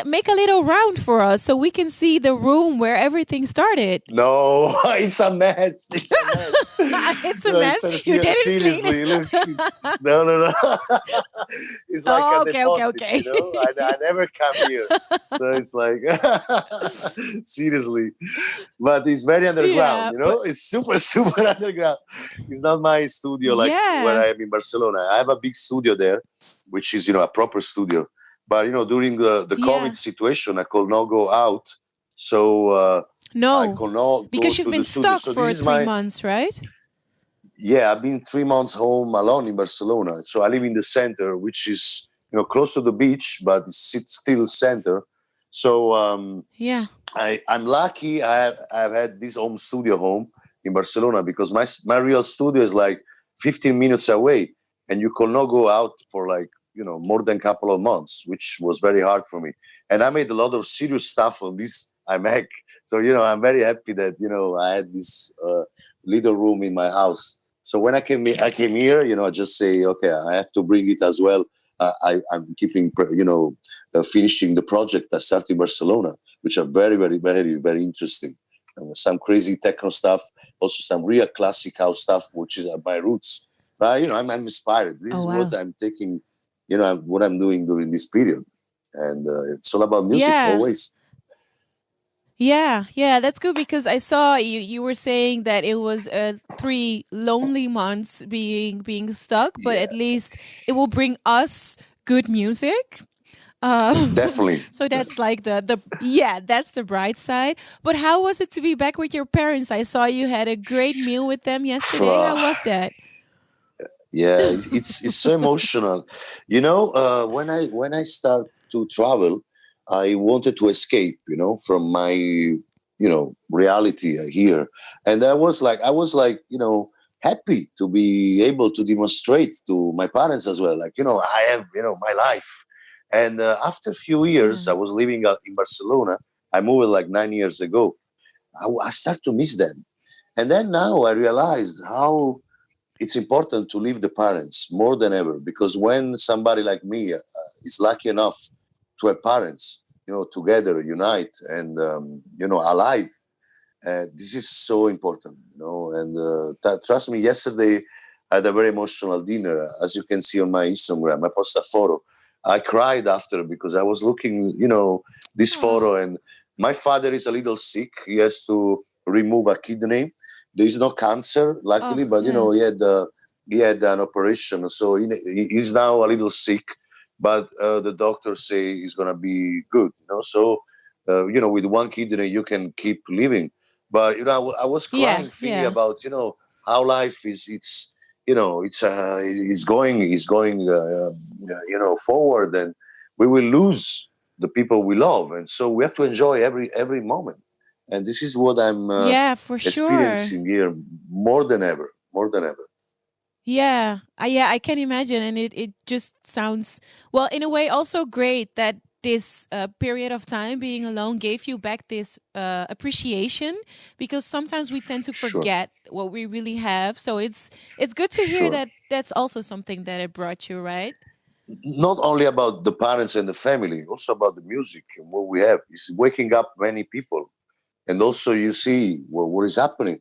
[SPEAKER 2] make a little round for us so we can see the room where everything started?
[SPEAKER 7] No, it's a mess. It's a mess.
[SPEAKER 2] It's a mess. You didn't clean
[SPEAKER 7] seriously,
[SPEAKER 2] it.
[SPEAKER 7] look. No. It's like
[SPEAKER 2] Oh,
[SPEAKER 7] a
[SPEAKER 2] okay.
[SPEAKER 7] deposit, I never come here. So it's like, seriously. But it's very underground, It's super, super underground. It's not my studio like where I am in Barcelona. I have a big studio there, which is, a proper studio. But, during the COVID situation, I could not go out. So
[SPEAKER 2] no,
[SPEAKER 7] I could not
[SPEAKER 2] because
[SPEAKER 7] go
[SPEAKER 2] you've
[SPEAKER 7] to
[SPEAKER 2] been
[SPEAKER 7] the studio.
[SPEAKER 2] stuck
[SPEAKER 7] So
[SPEAKER 2] for
[SPEAKER 7] this is
[SPEAKER 2] 3 months, right?
[SPEAKER 7] Yeah, I've been 3 months home alone in Barcelona. So I live in the center, which is, close to the beach, but it's still center. So I'm lucky. I've had this home in Barcelona because my real studio is like 15 minutes away, and you could not go out for like more than a couple of months, which was very hard for me. And I made a lot of serious stuff on this iMac. So I'm very happy that I had this little room in my house. So when I came here, I just say, okay, I have to bring it as well. I'm keeping, finishing the project I started in Barcelona, which are very, very, very, very interesting. Some crazy techno stuff, also some real classic house stuff, which is my roots. But I'm inspired. This is what I'm taking, what I'm doing during this period, and it's all about music always.
[SPEAKER 2] Yeah, that's good because I saw you were saying that it was 3 lonely months being stuck, but at least it will bring us good music.
[SPEAKER 7] Definitely.
[SPEAKER 2] So that's like that's the bright side. But how was it to be back with your parents? I saw you had a great meal with them yesterday. How was that?
[SPEAKER 7] Yeah, it's so emotional. When I start to travel, I wanted to escape, from my, reality here. And I was like, happy to be able to demonstrate to my parents as well. Like, I have, my life. And after a few years, I was living in Barcelona. I moved like 9 years ago. I start to miss them. And then now I realized how it's important to leave the parents more than ever, because when somebody like me is lucky enough to have parents, together, unite, and, alive, this is so important, and trust me, yesterday I had a very emotional dinner. As you can see on my Instagram, I posted a photo. I cried after because I was looking, this photo, and my father is a little sick. He has to remove a kidney. There is no cancer, luckily, but he had an operation, so he's now a little sick. But the doctors say he's gonna be good. So with one kidney you can keep living. But I was crying, thinking about how life is. It's going forward, and we will lose the people we love, and so we have to enjoy every moment. And this is what I'm
[SPEAKER 2] Yeah, for sure.
[SPEAKER 7] experiencing here more than ever, more than ever.
[SPEAKER 2] Yeah, I can imagine, and it just sounds well in a way also great that this period of time being alone gave you back this appreciation, because sometimes we tend to
[SPEAKER 7] Sure,
[SPEAKER 2] forget what we really have. So it's good to hear
[SPEAKER 7] sure.
[SPEAKER 2] that that's also something that it brought you, right?
[SPEAKER 7] Not only about the parents and the family, also about the music and what we have. It's waking up many people, and also you see what is happening.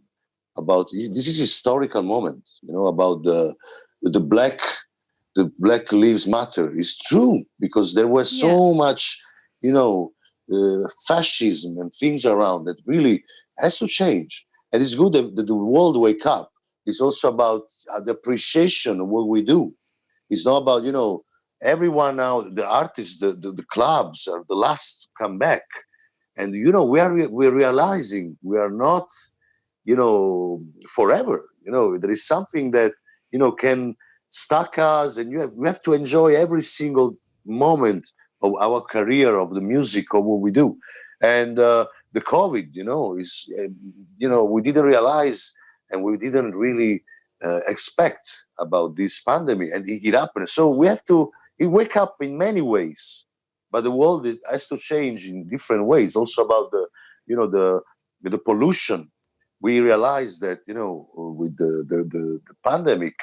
[SPEAKER 7] About this is historical moment, about the black lives matter. It's true because there was
[SPEAKER 2] Yeah,
[SPEAKER 7] so much, fascism and things around that really has to change. And it's good that the world wake up. It's also about the appreciation of what we do. It's not about, everyone now, the artists, the clubs are the last to come back. And, we're realizing we are not, forever. There is something that, can stack us, and we have to enjoy every single moment of our career, of the music, of what we do. And the COVID, is, we didn't realize and we didn't really expect about this pandemic, and it happened. So we have to wake up in many ways, but the world has to change in different ways. Also about the pollution. We realize that with the pandemic,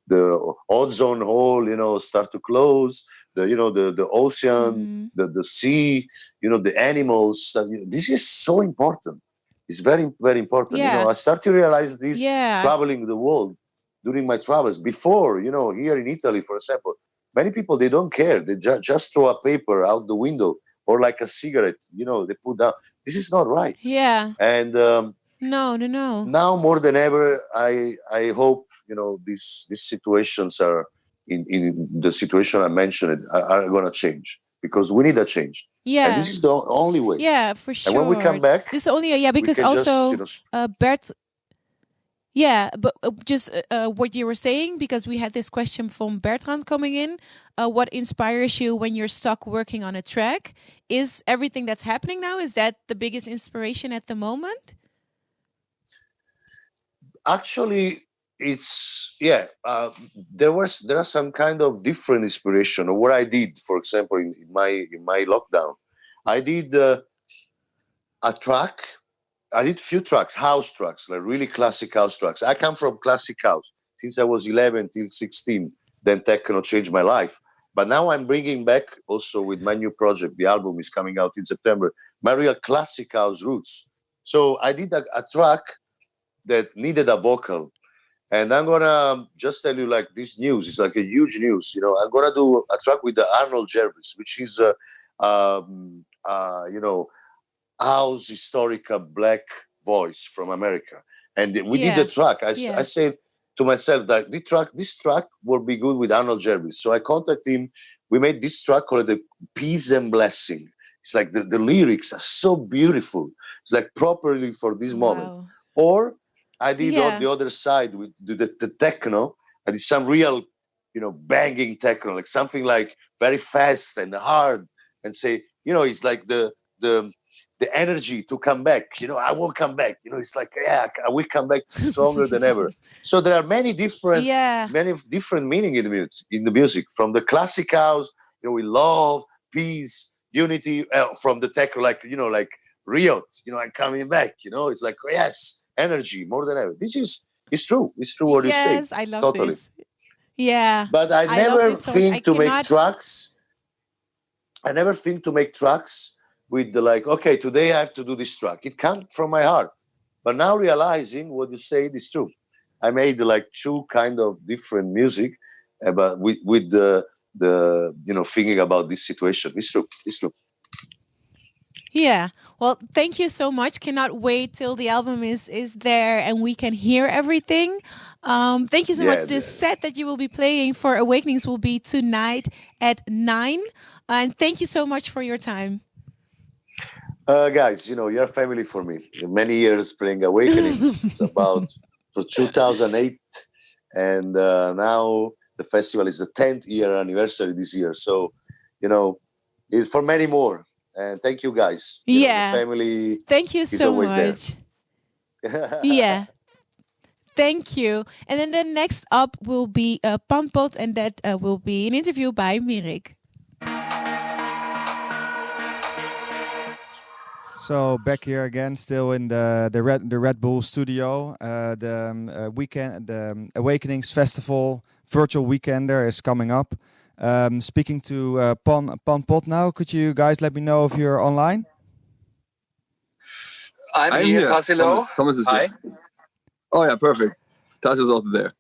[SPEAKER 7] the ozone hole start to close. The ocean,
[SPEAKER 2] hmm,
[SPEAKER 7] the sea, the animals. This is so important. It's very, very important.
[SPEAKER 2] yeah,
[SPEAKER 7] I start to realize this
[SPEAKER 2] yeah,
[SPEAKER 7] traveling the world during my travels. Before, here in Italy, for example, many people, they don't care. They just throw a paper out the window, or like a cigarette. They put down. This is not right.
[SPEAKER 2] yeah.
[SPEAKER 7] And
[SPEAKER 2] No, no, no.
[SPEAKER 7] now more than ever, I hope these situations are in the situation I mentioned are going to change, because we need a change, and this
[SPEAKER 2] Yeah,
[SPEAKER 7] is the only way.
[SPEAKER 2] yeah, for
[SPEAKER 7] And when we
[SPEAKER 2] sure.
[SPEAKER 7] come back,
[SPEAKER 2] This only yeah,
[SPEAKER 7] we
[SPEAKER 2] because
[SPEAKER 7] can just
[SPEAKER 2] also Bert. Yeah, but just what you were saying, because we had this question from Bertrand coming in. What inspires you when you're stuck working on a track? Is everything that's happening now, is that the biggest inspiration at the moment?
[SPEAKER 7] actually it's there are some kind of different inspiration of what I did. For example, in my lockdown, I did a track. I did few tracks, house tracks, like really classic house tracks. I come from classic house since I was 11 till 16. Then techno changed my life. But now I'm bringing back also with my new project. The album is coming out in September. My real classic house roots. So I did a track that needed a vocal, and I'm gonna just tell you, like, this news is like a huge news. I'm gonna do a track with the Arnold Jervis, which is you know house historical black voice from America. And we did the
[SPEAKER 2] Yeah,
[SPEAKER 7] track. I
[SPEAKER 2] yeah,
[SPEAKER 7] said to myself that this track will be good with Arnold Jervis. So I contacted him. We made this track called the Peace and Blessing. It's like the lyrics are so beautiful. It's like properly for this moment.
[SPEAKER 2] wow.
[SPEAKER 7] Or I did on
[SPEAKER 2] Yeah,
[SPEAKER 7] the other side with the techno. I did some real, banging techno, like something like very fast and hard, and say, it's like the the energy to come back. I will come back. It's like, yeah, I will come back stronger than ever. So there are
[SPEAKER 2] yeah,
[SPEAKER 7] many different meaning in the music, from the classic house, we love peace, unity, from the techno, like, like Riot, I'm coming back. It's like, yes, energy more than ever. It's true. It's true what you say.
[SPEAKER 2] yes. I love
[SPEAKER 7] Totally.
[SPEAKER 2] this. Yeah,
[SPEAKER 7] But I
[SPEAKER 2] I love
[SPEAKER 7] never
[SPEAKER 2] this so much. I
[SPEAKER 7] think to make
[SPEAKER 2] cannot.
[SPEAKER 7] tracks. I never think to make tracks with the, like, okay, today I have to do this track. It comes from my heart. But now realizing what you say is true. I made like two kind of different music, but with the thinking about this situation. It's true. It's true.
[SPEAKER 2] Yeah. Well, thank you so much. Cannot wait till the album is there and we can hear everything. Thank you so much.
[SPEAKER 7] Yeah.
[SPEAKER 2] The set that you will be playing for Awakenings will be tonight at 9. And thank you so much for your time.
[SPEAKER 7] Guys, you're family for me. Many years playing Awakenings. It's about for 2008, and now the festival is the 10th year anniversary this year. So, is for many more. And thank you, guys.
[SPEAKER 2] Yeah.
[SPEAKER 7] The family
[SPEAKER 2] Thank you
[SPEAKER 7] is
[SPEAKER 2] so
[SPEAKER 7] always
[SPEAKER 2] much.
[SPEAKER 7] there.
[SPEAKER 2] Yeah. Thank you. And then the next up will be Panpot, and that will be an interview by Mirik.
[SPEAKER 1] So back here again, still in the Red Bull studio. The Awakenings Festival virtual weekender is coming up. Speaking to Pan Pot now. Could you guys let me know if you're online?
[SPEAKER 8] I'm here. Tassilo.
[SPEAKER 9] Thomas is
[SPEAKER 8] Hi.
[SPEAKER 9] here. Oh yeah, perfect. Tassilo is also there.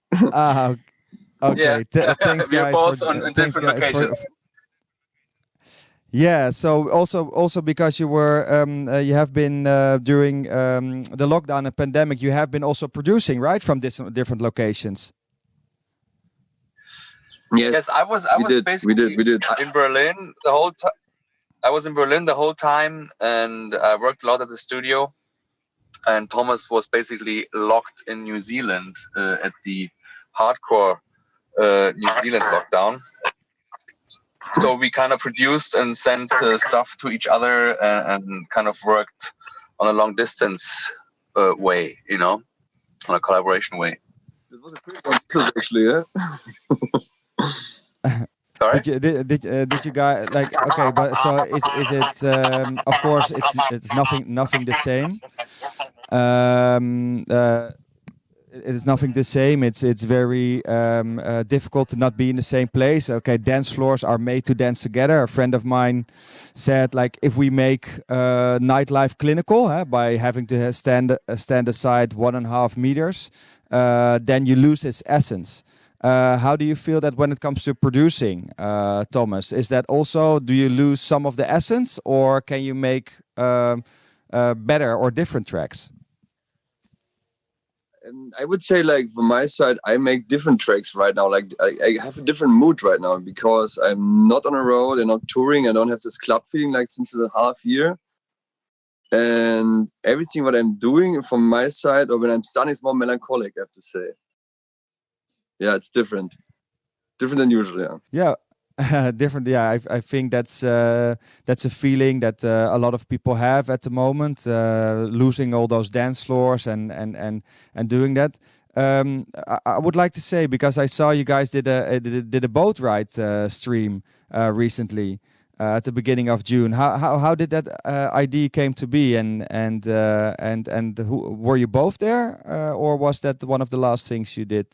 [SPEAKER 1] Okay.
[SPEAKER 8] Yeah.
[SPEAKER 1] Thanks,
[SPEAKER 8] We are
[SPEAKER 1] guys.
[SPEAKER 8] both on different locations.
[SPEAKER 1] Yeah. So also because you were you have been during the lockdown and pandemic, you have been also producing, right, from different locations.
[SPEAKER 8] Yes, I was basically
[SPEAKER 9] we did.
[SPEAKER 8] in Berlin the whole time. I was in Berlin the whole time, and I worked a lot at the studio. And Thomas was basically locked in New Zealand at the hardcore New Zealand lockdown. So we kind of produced and sent stuff to each other and kind of worked on a long distance way, on a collaboration way.
[SPEAKER 9] It was a pretty long distance, actually, yeah.
[SPEAKER 8] Sorry?
[SPEAKER 1] Did you guys like? Okay, but so is it? Of course, it's nothing the same. It's nothing the same. It's very difficult to not be in the same place. Okay, dance floors are made to dance together. A friend of mine said, like, if we make nightlife clinical by having to stand aside 1.5 meters, then you lose its essence. How do you feel that when it comes to producing, Thomas? Is that also, do you lose some of the essence, or can you make better or different tracks?
[SPEAKER 9] I would say, like, from my side, I make different tracks right now. Like, I have a different mood right now because I'm not on a road and not touring. I don't have this club feeling like since a half year. And everything what I'm doing from my side, or when I'm studying, is more melancholic, I have to say. Yeah, it's different than usual.
[SPEAKER 1] Yeah, different. Yeah, I think that's a feeling that a lot of people have at the moment, losing all those dance floors and doing that. I would like to say, because I saw you guys did a boat ride stream recently at the beginning of June. How did that idea came to be, and who, were you both there, or was that one of the last things you did?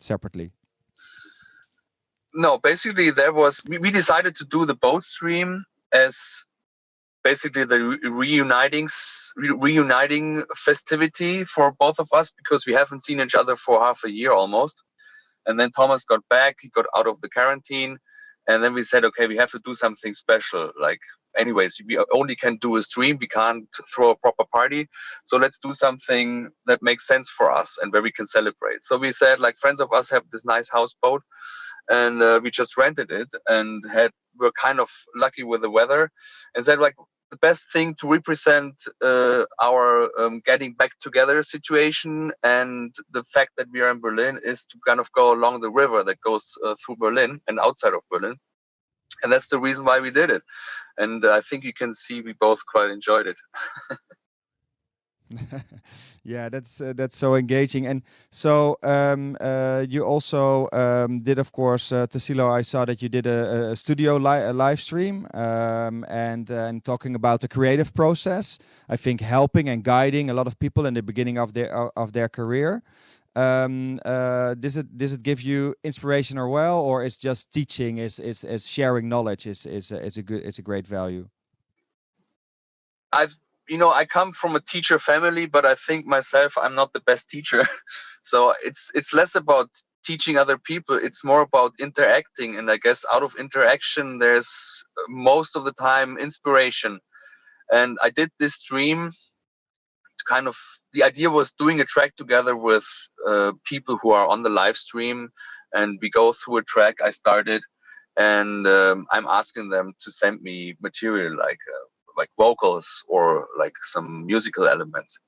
[SPEAKER 1] Separately?
[SPEAKER 8] No, basically we decided to do the boat stream as basically the reuniting festivity for both of us, because we haven't seen each other for half a year almost. And then Thomas got back, he got out of the quarantine, and then we said, okay, we have to do something special. Like, anyways, we only can do a stream, we can't throw a proper party, so let's do something that makes sense for us and where we can celebrate. So we said, like, friends of us have this nice houseboat, and we just rented it, and we're kind of lucky with the weather, and said, like, the best thing to represent our getting back together situation and the fact that we are in Berlin is to kind of go along the river that goes through Berlin and outside of Berlin. And that's the reason why we did it. And I think you can see we both quite enjoyed it.
[SPEAKER 1] Yeah, that's so engaging. And so you also did, of course, Tassilo, I saw that you did a studio live stream and talking about the creative process. I think helping and guiding a lot of people in the beginning of their career. Does it give you inspiration or or is just teaching, is sharing knowledge is a great value?
[SPEAKER 8] I come from a teacher family, but I think myself I'm not the best teacher. So it's less about teaching other people, it's more about interacting, and I guess out of interaction there's most of the time inspiration. And I did this stream kind of, the idea was doing a track together with people who are on the live stream, and we go through a track I started, and I'm asking them to send me material like vocals or like some musical elements.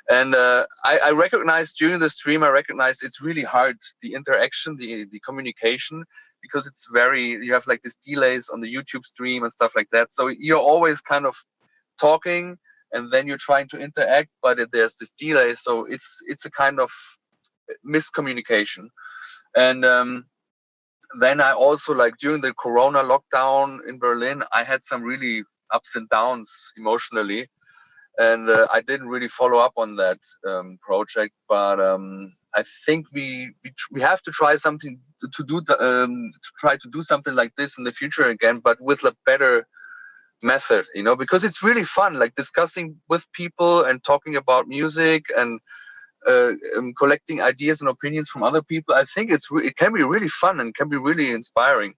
[SPEAKER 8] And I recognized during the stream, it's really hard, the interaction, the communication, because you have like these delays on the YouTube stream and stuff like that. So you're always kind of talking and then you're trying to interact, but there's this delay. So it's a kind of miscommunication. And then I also, like, during the Corona lockdown in Berlin, I had some really ups and downs emotionally. And I didn't really follow up on that project, but I think we have to try something to try to do something like this in the future again, but with a better method, because it's really fun, like discussing with people and talking about music and collecting ideas and opinions from other people. I think it can be really fun and can be really inspiring.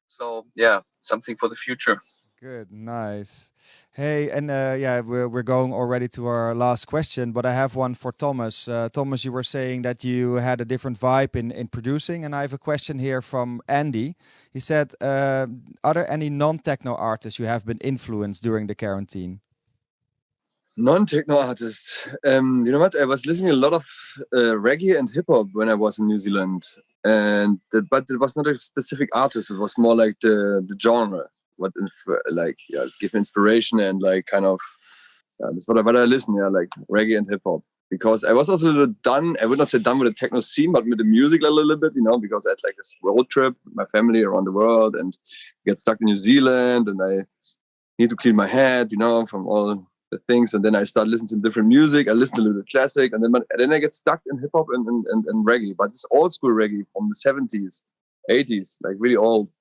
[SPEAKER 8] So yeah, something for the future.
[SPEAKER 1] Good, nice. Hey, and we're going already to our last question, but I have one for Thomas. Thomas, you were saying that you had a different vibe in producing, and I have a question here from Andy. He said, are there any non-techno artists you have been influenced during the quarantine?
[SPEAKER 9] Non-techno artists. You know what? I was listening a lot of reggae and hip hop when I was in New Zealand, but it was not a specific artist. It was more like the genre. Give inspiration and like kind of that's what I listen, like reggae and hip hop, because I was also a little done. I would not say done with the techno scene, but with the music a little bit, because I had like this road trip with my family around the world and get stuck in New Zealand, and I need to clean my head, from all the things. And then I start listening to different music. I listen to a little bit classic, and then I get stuck in hip hop and reggae, but it's old school reggae from the 70s, 80s, like really old,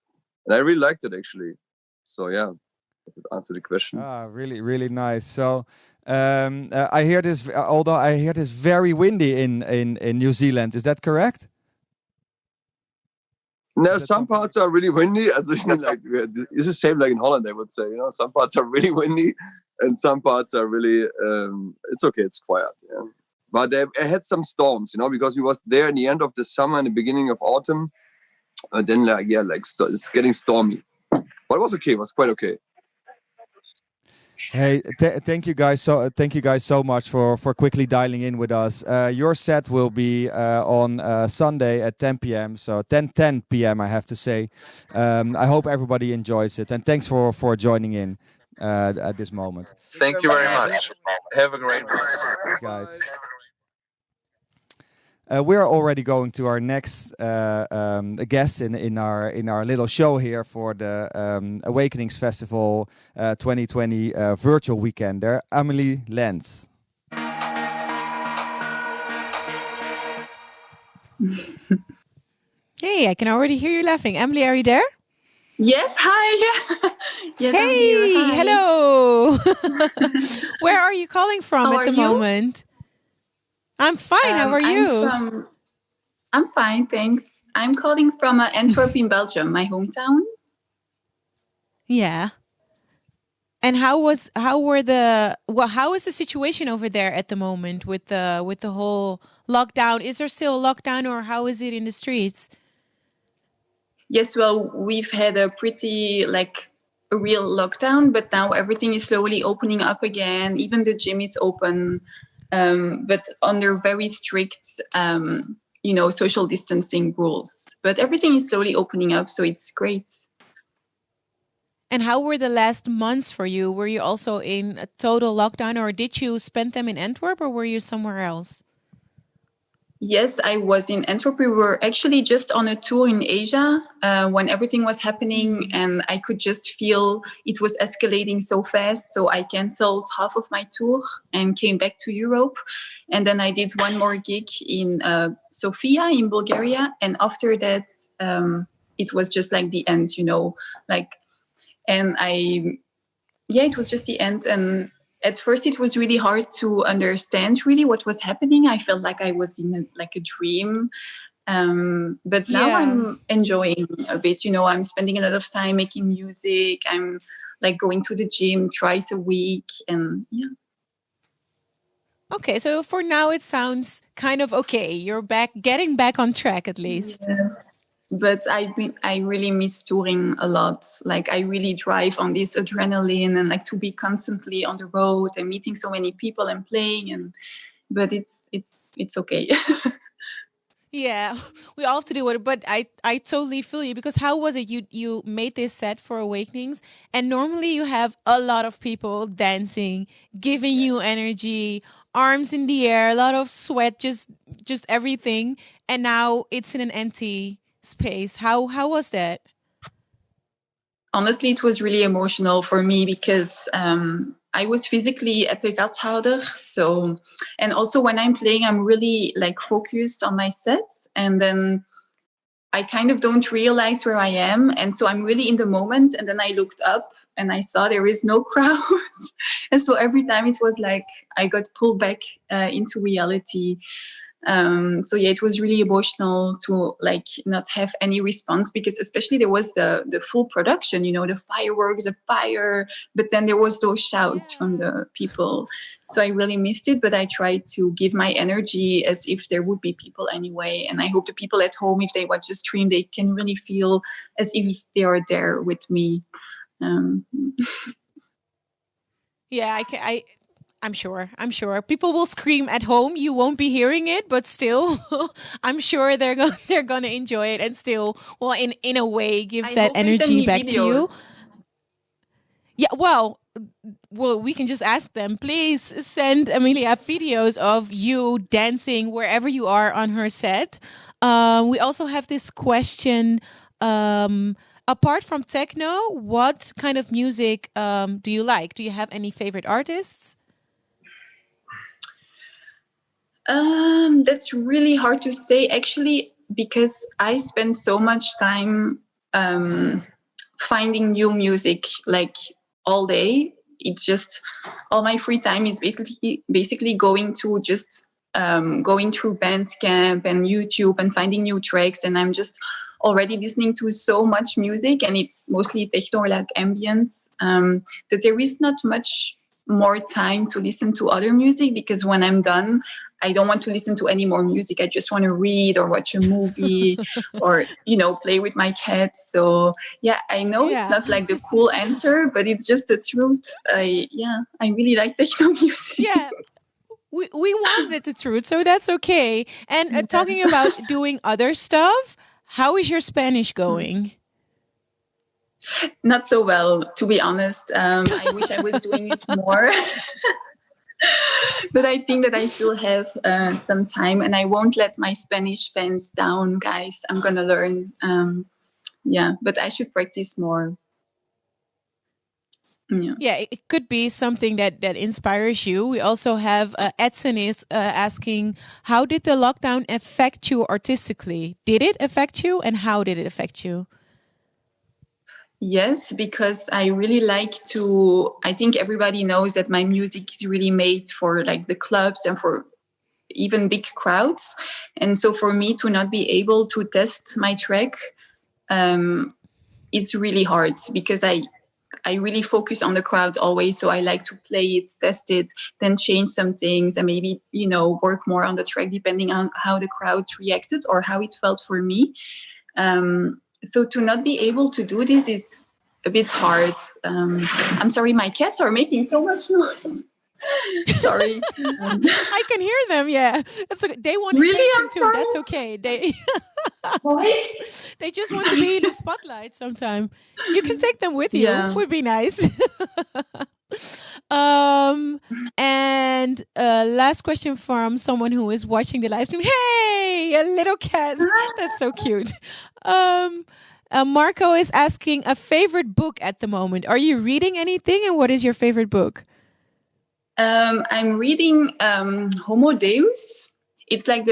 [SPEAKER 9] and I really liked it actually. So yeah, that would answer the question.
[SPEAKER 1] Really, really nice. So I hear this, although I hear this very windy in New Zealand. Is that correct?
[SPEAKER 9] No, some parts are really windy. It's the same like in Holland, I would say. Some parts are really windy, and some parts are really. It's okay. It's quiet. Yeah. But I had some storms, because we was there in the end of the summer and the beginning of autumn, and then it's getting stormy. But it was okay. It was quite okay.
[SPEAKER 1] Hey, thank you guys so much for quickly dialing in with us. Your set will be on Sunday at 10 p.m. So 10 p.m. I have to say. I hope everybody enjoys it, and thanks for joining in at this moment.
[SPEAKER 8] Thank you very much. Have a great one.
[SPEAKER 1] Thanks, guys. We are already going to our next guest in our little show here for the Awakenings Festival 2020 virtual weekender, Amelie Lens.
[SPEAKER 2] Hey, I can already hear you laughing. Amelie, are you there?
[SPEAKER 10] Yes, hi. Yes,
[SPEAKER 2] hey,
[SPEAKER 10] I'm here. Hi.
[SPEAKER 2] Hello. Where are you calling from at the moment? I'm fine. How are you?
[SPEAKER 10] I'm fine, thanks. I'm calling from Antwerp in Belgium, my hometown.
[SPEAKER 2] Yeah. And how is the situation over there at the moment with the whole lockdown? Is there still a lockdown, or how is it in the streets?
[SPEAKER 10] Yes, well, we've had a pretty a real lockdown, but now everything is slowly opening up again. Even the gym is open. But under very strict, social distancing rules. But everything is slowly opening up, so it's great.
[SPEAKER 2] And how were the last months for you? Were you also in a total lockdown, or did you spend them in Antwerp, or were you somewhere else?
[SPEAKER 10] Yes, I was in Antwerp. We were actually just on a tour in Asia when everything was happening, and I could just feel it was escalating so fast. So I canceled half of my tour and came back to Europe. And then I did one more gig in Sofia in Bulgaria. And after that, it was just like the end, it was just the end. And at first, it was really hard to understand really what was happening. I felt like I was in a dream. But now I'm enjoying a bit. I'm spending a lot of time making music. I'm going to the gym twice a week. And yeah.
[SPEAKER 2] Okay, so for now, it sounds kind of okay. You're getting back on track at least.
[SPEAKER 10] Yeah. But I really miss touring a lot. I really drive on this adrenaline and to be constantly on the road and meeting so many people and playing. But it's okay.
[SPEAKER 2] Yeah, we all have to do it, but I totally feel you because how was it you made this set for Awakenings and normally you have a lot of people dancing, giving you energy, arms in the air, a lot of sweat, just everything, and now it's in an empty space. How was that?
[SPEAKER 10] Honestly, it was really emotional for me because I was physically at the Gashouder. So, and also when I'm playing, I'm really like focused on my sets, and then I kind of don't realize where I am. And so I'm really in the moment. And then I looked up and I saw there is no crowd. And so every time it was like I got pulled back into reality. So yeah, it was really emotional to like not have any response because especially there was the full production, you know, the fireworks, the fire, but then there was those shouts from the people. So I really missed it, but I tried to give my energy as if there would be people anyway. And I hope the people at home, if they watch the stream, they can really feel as if they are there with me.
[SPEAKER 2] Yeah, I'm sure. People will scream at home. You won't be hearing it, but still, I'm sure they're gonna enjoy it and still, well, in a way, give
[SPEAKER 10] I
[SPEAKER 2] that
[SPEAKER 10] hope they send
[SPEAKER 2] energy
[SPEAKER 10] me
[SPEAKER 2] back to you.
[SPEAKER 10] videos.
[SPEAKER 2] Yeah, well, we can just ask them. Please send Amelia videos of you dancing wherever you are on her set. We also have this question. Apart from techno, what kind of music do you like? Do you have any favorite artists?
[SPEAKER 10] That's really hard to say actually, because I spend so much time finding new music like all day. It's just all my free time is basically going to just going through Bandcamp and YouTube and finding new tracks, and I'm just already listening to so much music, and it's mostly techno, like ambience, that there is not much more time to listen to other music, because when I'm done, I don't want to listen to any more music. I just want to read or watch a movie or, you know, play with my cat. So yeah, I know it's not like the cool answer, but it's just the truth. I really like techno music.
[SPEAKER 2] Yeah. We wanted the truth, so that's okay. And talking about doing other stuff, how is your Spanish going?
[SPEAKER 10] Not so well, to be honest. I wish I was doing it more. But I think that I still have some time, and I won't let my Spanish fans down, guys. I'm going to learn. But I should practice more.
[SPEAKER 2] Yeah, it could be something that inspires you. We also have Edson is asking, how did the lockdown affect you artistically? Did it affect you, and how did it affect you?
[SPEAKER 10] Yes, because I really like to, I think everybody knows that my music is really made for like the clubs and for even big crowds. And so for me to not be able to test my track, it's really hard, because I really focus on the crowd always. So I like to play it, test it, then change some things, and maybe, you know, work more on the track depending on how the crowd reacted or how it felt for me. So to not be able to do this is a bit hard. I'm sorry, my cats are making so much noise. Sorry.
[SPEAKER 2] I can hear them, yeah. That's okay. They want
[SPEAKER 10] Really?
[SPEAKER 2] attention
[SPEAKER 10] I'm
[SPEAKER 2] too.
[SPEAKER 10] sorry.
[SPEAKER 2] That's okay. They just want to be in the spotlight sometime. You can take them with you.
[SPEAKER 10] Yeah.
[SPEAKER 2] Would be nice. And last question from someone who is watching the live stream. Hey, a little cat. That's so cute. Marco is asking a favorite book at the moment. Are you reading anything, and what is your favorite book?
[SPEAKER 10] I'm reading Homo Deus. It's like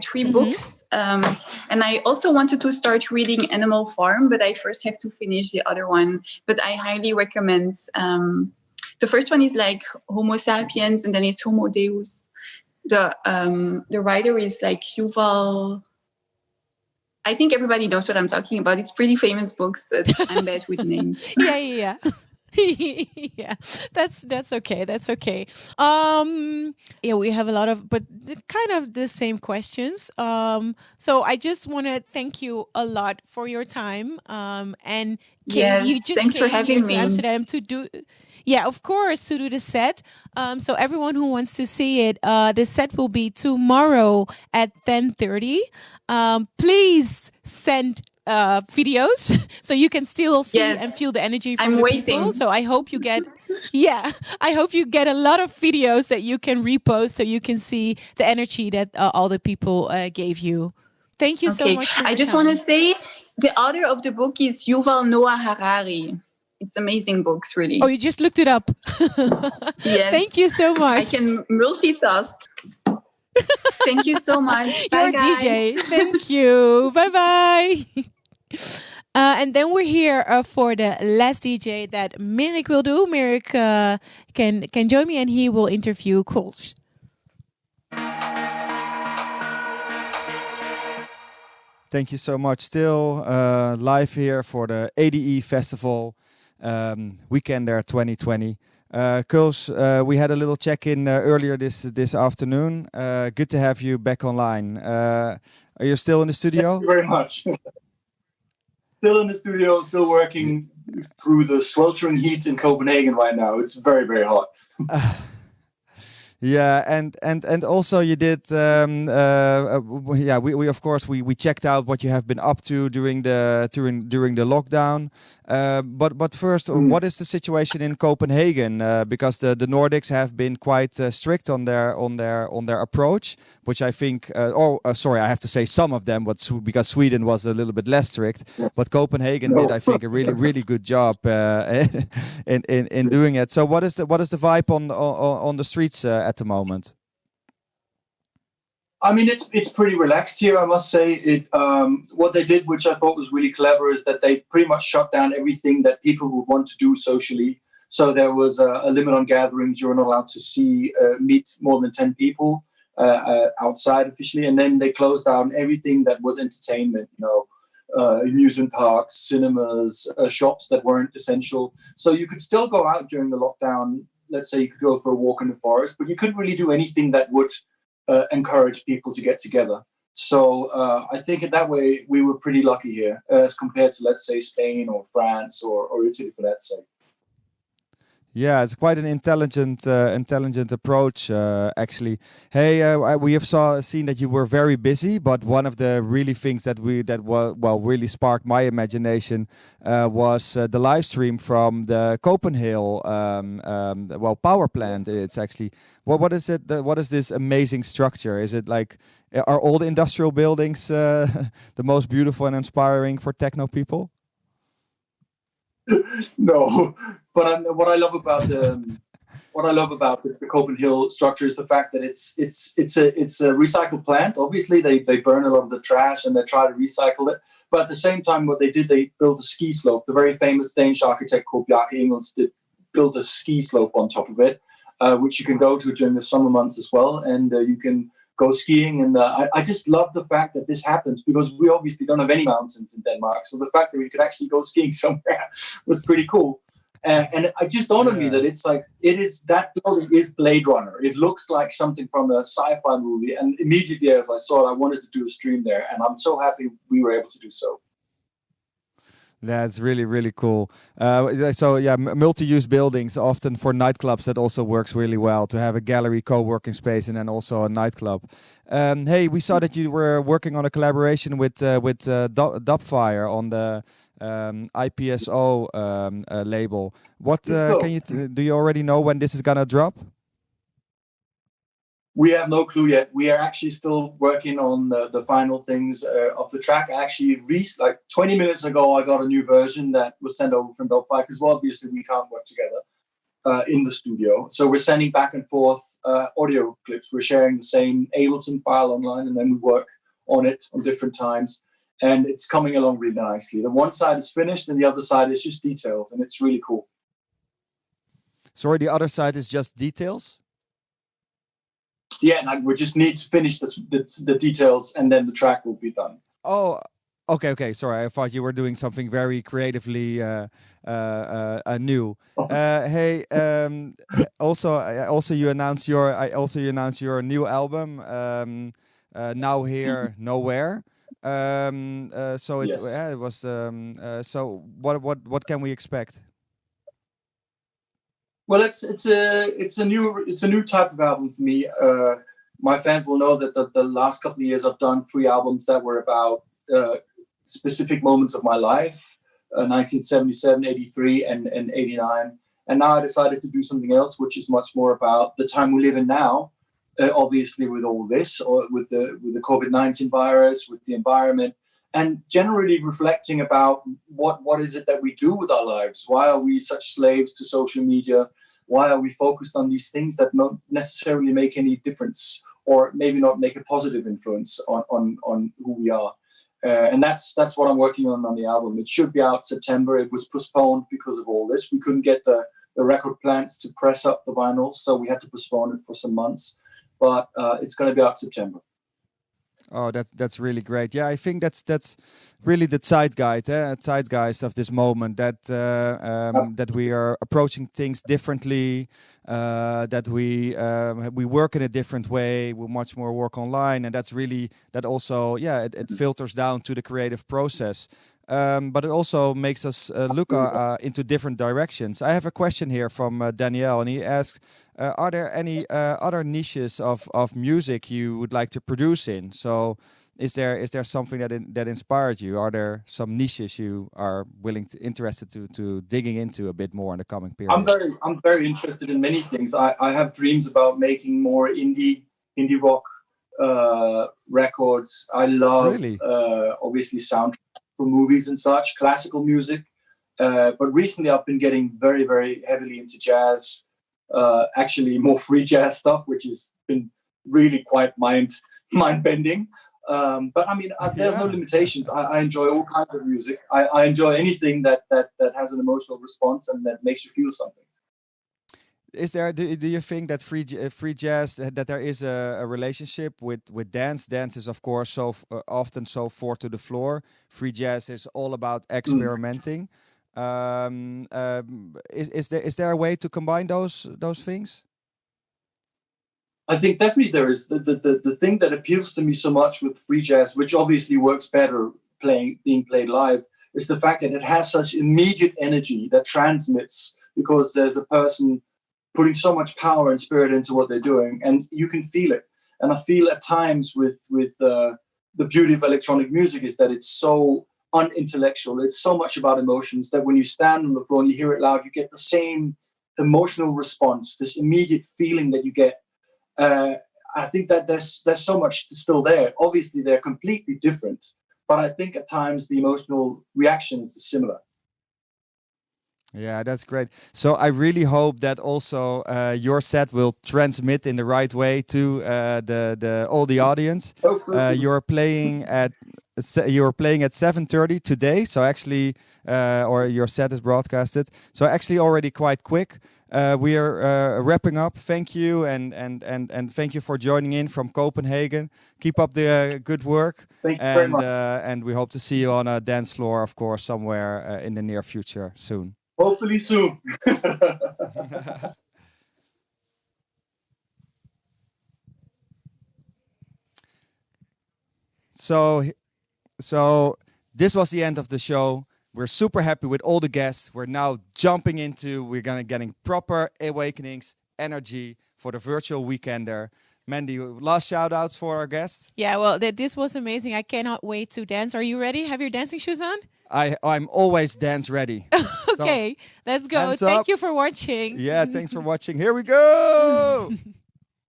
[SPEAKER 10] three books. And I also wanted to start reading Animal Farm, but I first have to finish the other one. But I highly recommend. The first one is like Homo Sapiens, and then it's Homo Deus. The writer is like Yuval. I think everybody knows what I'm talking about. It's pretty famous books, but I'm bad with names.
[SPEAKER 2] Yeah. Yeah, that's okay. That's okay. Yeah, we have a lot of, but kind of the same questions. So I just want to thank you a lot for your time. And
[SPEAKER 10] Yes,
[SPEAKER 2] you just
[SPEAKER 10] thanks for
[SPEAKER 2] came
[SPEAKER 10] having
[SPEAKER 2] here to
[SPEAKER 10] me.
[SPEAKER 2] Amsterdam to do. Yeah, of course, to do the set. So everyone who wants to see it, the set will be tomorrow at 10:30. Please send videos so you can still see
[SPEAKER 10] Yes,
[SPEAKER 2] and feel the energy from
[SPEAKER 10] I'm
[SPEAKER 2] the
[SPEAKER 10] waiting.
[SPEAKER 2] people. So I hope you get, yeah, I hope you get a lot of videos that you can repost so you can see the energy that all the people gave you. Thank you so
[SPEAKER 10] Okay,
[SPEAKER 2] much for
[SPEAKER 10] I
[SPEAKER 2] your
[SPEAKER 10] just
[SPEAKER 2] time.
[SPEAKER 10] want to say the author of the book is Yuval Noah Harari. It's amazing books, really.
[SPEAKER 2] Oh, you just looked it up.
[SPEAKER 10] Yes.
[SPEAKER 2] Thank you so much.
[SPEAKER 10] I can multitask. Thank you so much.
[SPEAKER 2] You're
[SPEAKER 10] Bye,
[SPEAKER 2] a
[SPEAKER 10] guys.
[SPEAKER 2] DJ. Thank you. Bye bye. And then we're here for the last DJ that Merrick will do. Merrick can join me and he will interview Kölsch.
[SPEAKER 1] Thank you so much. Still live here for the ADE Festival weekend there 2020. Kölsch, we had a little check-in earlier this afternoon. Good to have you back online. Are you still in the studio?
[SPEAKER 11] Thank you very much. Still in the studio, still working through the sweltering heat in Copenhagen right now. It's very, very hot.
[SPEAKER 1] Yeah, and also you did. We of course we checked out what you have been up to during the lockdown. But first, what is the situation in Copenhagen? Because the Nordics have been quite strict on their approach, which I think. Sorry, I have to say some of them, because Sweden was a little bit less strict. But Copenhagen did, I think, a really good job in doing it. So what is the vibe on the streets at the moment?
[SPEAKER 11] I mean, it's pretty relaxed here, I must say. What they did, which I thought was really clever, is that they pretty much shut down everything that people would want to do socially. So there was a limit on gatherings. You were not allowed to meet more than 10 people outside officially. And then they closed down everything that was entertainment, amusement parks, cinemas, shops that weren't essential. So you could still go out during the lockdown. Let's say you could go for a walk in the forest, but you couldn't really do anything that would encourage people to get together. So I think in that way we were pretty lucky here as compared to, let's say, Spain or France or Italy, for that sake.
[SPEAKER 1] Yeah, it's quite an intelligent approach, actually. Hey, we have seen that you were very busy, but one of the really things that really sparked my imagination was the live stream from the Copenhagen power plant. It's actually what is it? What is this amazing structure? Is it like, are all the industrial buildings the most beautiful and inspiring for techno people?
[SPEAKER 11] No, but what I love about the Copenhagen structure is the fact that it's a recycled plant. Obviously, they burn a lot of the trash and they try to recycle it. But at the same time, what they did, they built a ski slope. The very famous Danish architect called Bjarke Ingels built a ski slope on top of it, which you can go to during the summer months as well, and you can go skiing. And I just love the fact that this happens, because we obviously don't have any mountains in Denmark. So the fact that we could actually go skiing somewhere was pretty cool. And it just dawned on me that that building is Blade Runner. It looks like something from a sci-fi movie. And immediately as I saw it, I wanted to do a stream there. And I'm so happy we were able to do so.
[SPEAKER 1] That's really cool. Multi-use buildings, often for nightclubs, that also works really well, to have a gallery, co-working space, and then also a nightclub. Hey, we saw that you were working on a collaboration with Dubfire on the IPSO label. What can you do? You already know when this is gonna drop?
[SPEAKER 11] We have no clue yet. We are actually still working on the final things of the track. Actually, like 20 minutes ago, I got a new version that was sent over from Dubfire, because obviously we can't work together in the studio. So we're sending back and forth audio clips. We're sharing the same Ableton file online, and then we work on it on different times. And it's coming along really nicely. The one side is finished and the other side is just details, and it's really cool.
[SPEAKER 1] Sorry, the other side is just details?
[SPEAKER 11] Yeah, like we just need to finish the details, and then the track will be done.
[SPEAKER 1] Oh, okay. Sorry, I thought you were doing something very creatively new. Hey, also you announced your new album, Now Here Nowhere. So it's
[SPEAKER 11] Yes.
[SPEAKER 1] it was. So what can we expect?
[SPEAKER 11] Well, it's a new type of album for me. My fans will know that the last couple of years I've done 3 albums that were about specific moments of my life, 1977, 83, and 89. And now I decided to do something else, which is much more about the time we live in now. Obviously, with all this, or with the COVID-19 virus, with the environment, and generally reflecting about what is it that we do with our lives? Why are we such slaves to social media? Why are we focused on these things that don't necessarily make any difference, or maybe not make a positive influence on who we are? And that's what I'm working on the album. It should be out September. It was postponed because of all this. We couldn't get the record plants to press up the vinyl, so we had to postpone it for some months. But it's going to be out September.
[SPEAKER 1] Oh, that's really great. Yeah, I think that's really the zeitgeist of this moment. That we are approaching things differently. That we work in a different way. We much more work online, and that's really that also. Yeah, it filters down to the creative process. But it also makes us look into different directions. I have a question here from Danielle, and he asks, are there any other niches of music you would like to produce in? So is there something that inspired you? Are there some niches you are interested to digging into a bit more in the coming period?
[SPEAKER 11] I'm very interested in many things. I have dreams about making more indie rock records. I love
[SPEAKER 1] Really?
[SPEAKER 11] Obviously soundtracks for movies and such, classical music. But recently I've been getting very, very heavily into jazz, actually more free jazz stuff, which has been really quite mind-bending. But I mean, there's no limitations. I enjoy all kinds of music. I enjoy anything that has an emotional response and that makes you feel something.
[SPEAKER 1] Is there? Do you think that free jazz that there is a relationship with dance? Dance is of course so often so forward to the floor. Free jazz is all about experimenting. Is there a way to combine those things?
[SPEAKER 11] I think definitely there is. The thing that appeals to me so much with free jazz, which obviously works better being played live, is the fact that it has such immediate energy that transmits because there's a person putting so much power and spirit into what they're doing, and you can feel it. And I feel at times with the beauty of electronic music is that it's so unintellectual. It's so much about emotions that when you stand on the floor and you hear it loud, you get the same emotional response, this immediate feeling that you get. I think that there's so much still there. Obviously, they're completely different, but I think at times the emotional reaction is similar.
[SPEAKER 1] Yeah, that's great. So I really hope that also your set will transmit in the right way to all the audience. You're playing at 7:30 today. So actually, or your set is broadcasted. So actually, already quite quick. We are wrapping up. Thank you and thank you for joining in from Copenhagen. Keep up the good work.
[SPEAKER 11] Thank you very much.
[SPEAKER 1] And we hope to see you on a dance floor, of course, somewhere in the near future soon.
[SPEAKER 11] Hopefully soon.
[SPEAKER 1] So this was the end of the show. We're super happy with all the guests. We're now jumping into, getting proper awakenings, energy for the virtual weekender. Mandy, last shout outs for our guests.
[SPEAKER 2] Yeah, well, this was amazing. I cannot wait to dance. Are you ready? Have your dancing shoes on?
[SPEAKER 1] I'm always dance ready.
[SPEAKER 2] Okay, let's go.
[SPEAKER 1] Hands
[SPEAKER 2] Thank
[SPEAKER 1] up.
[SPEAKER 2] you for watching.
[SPEAKER 1] Yeah, thanks for watching. Here we go.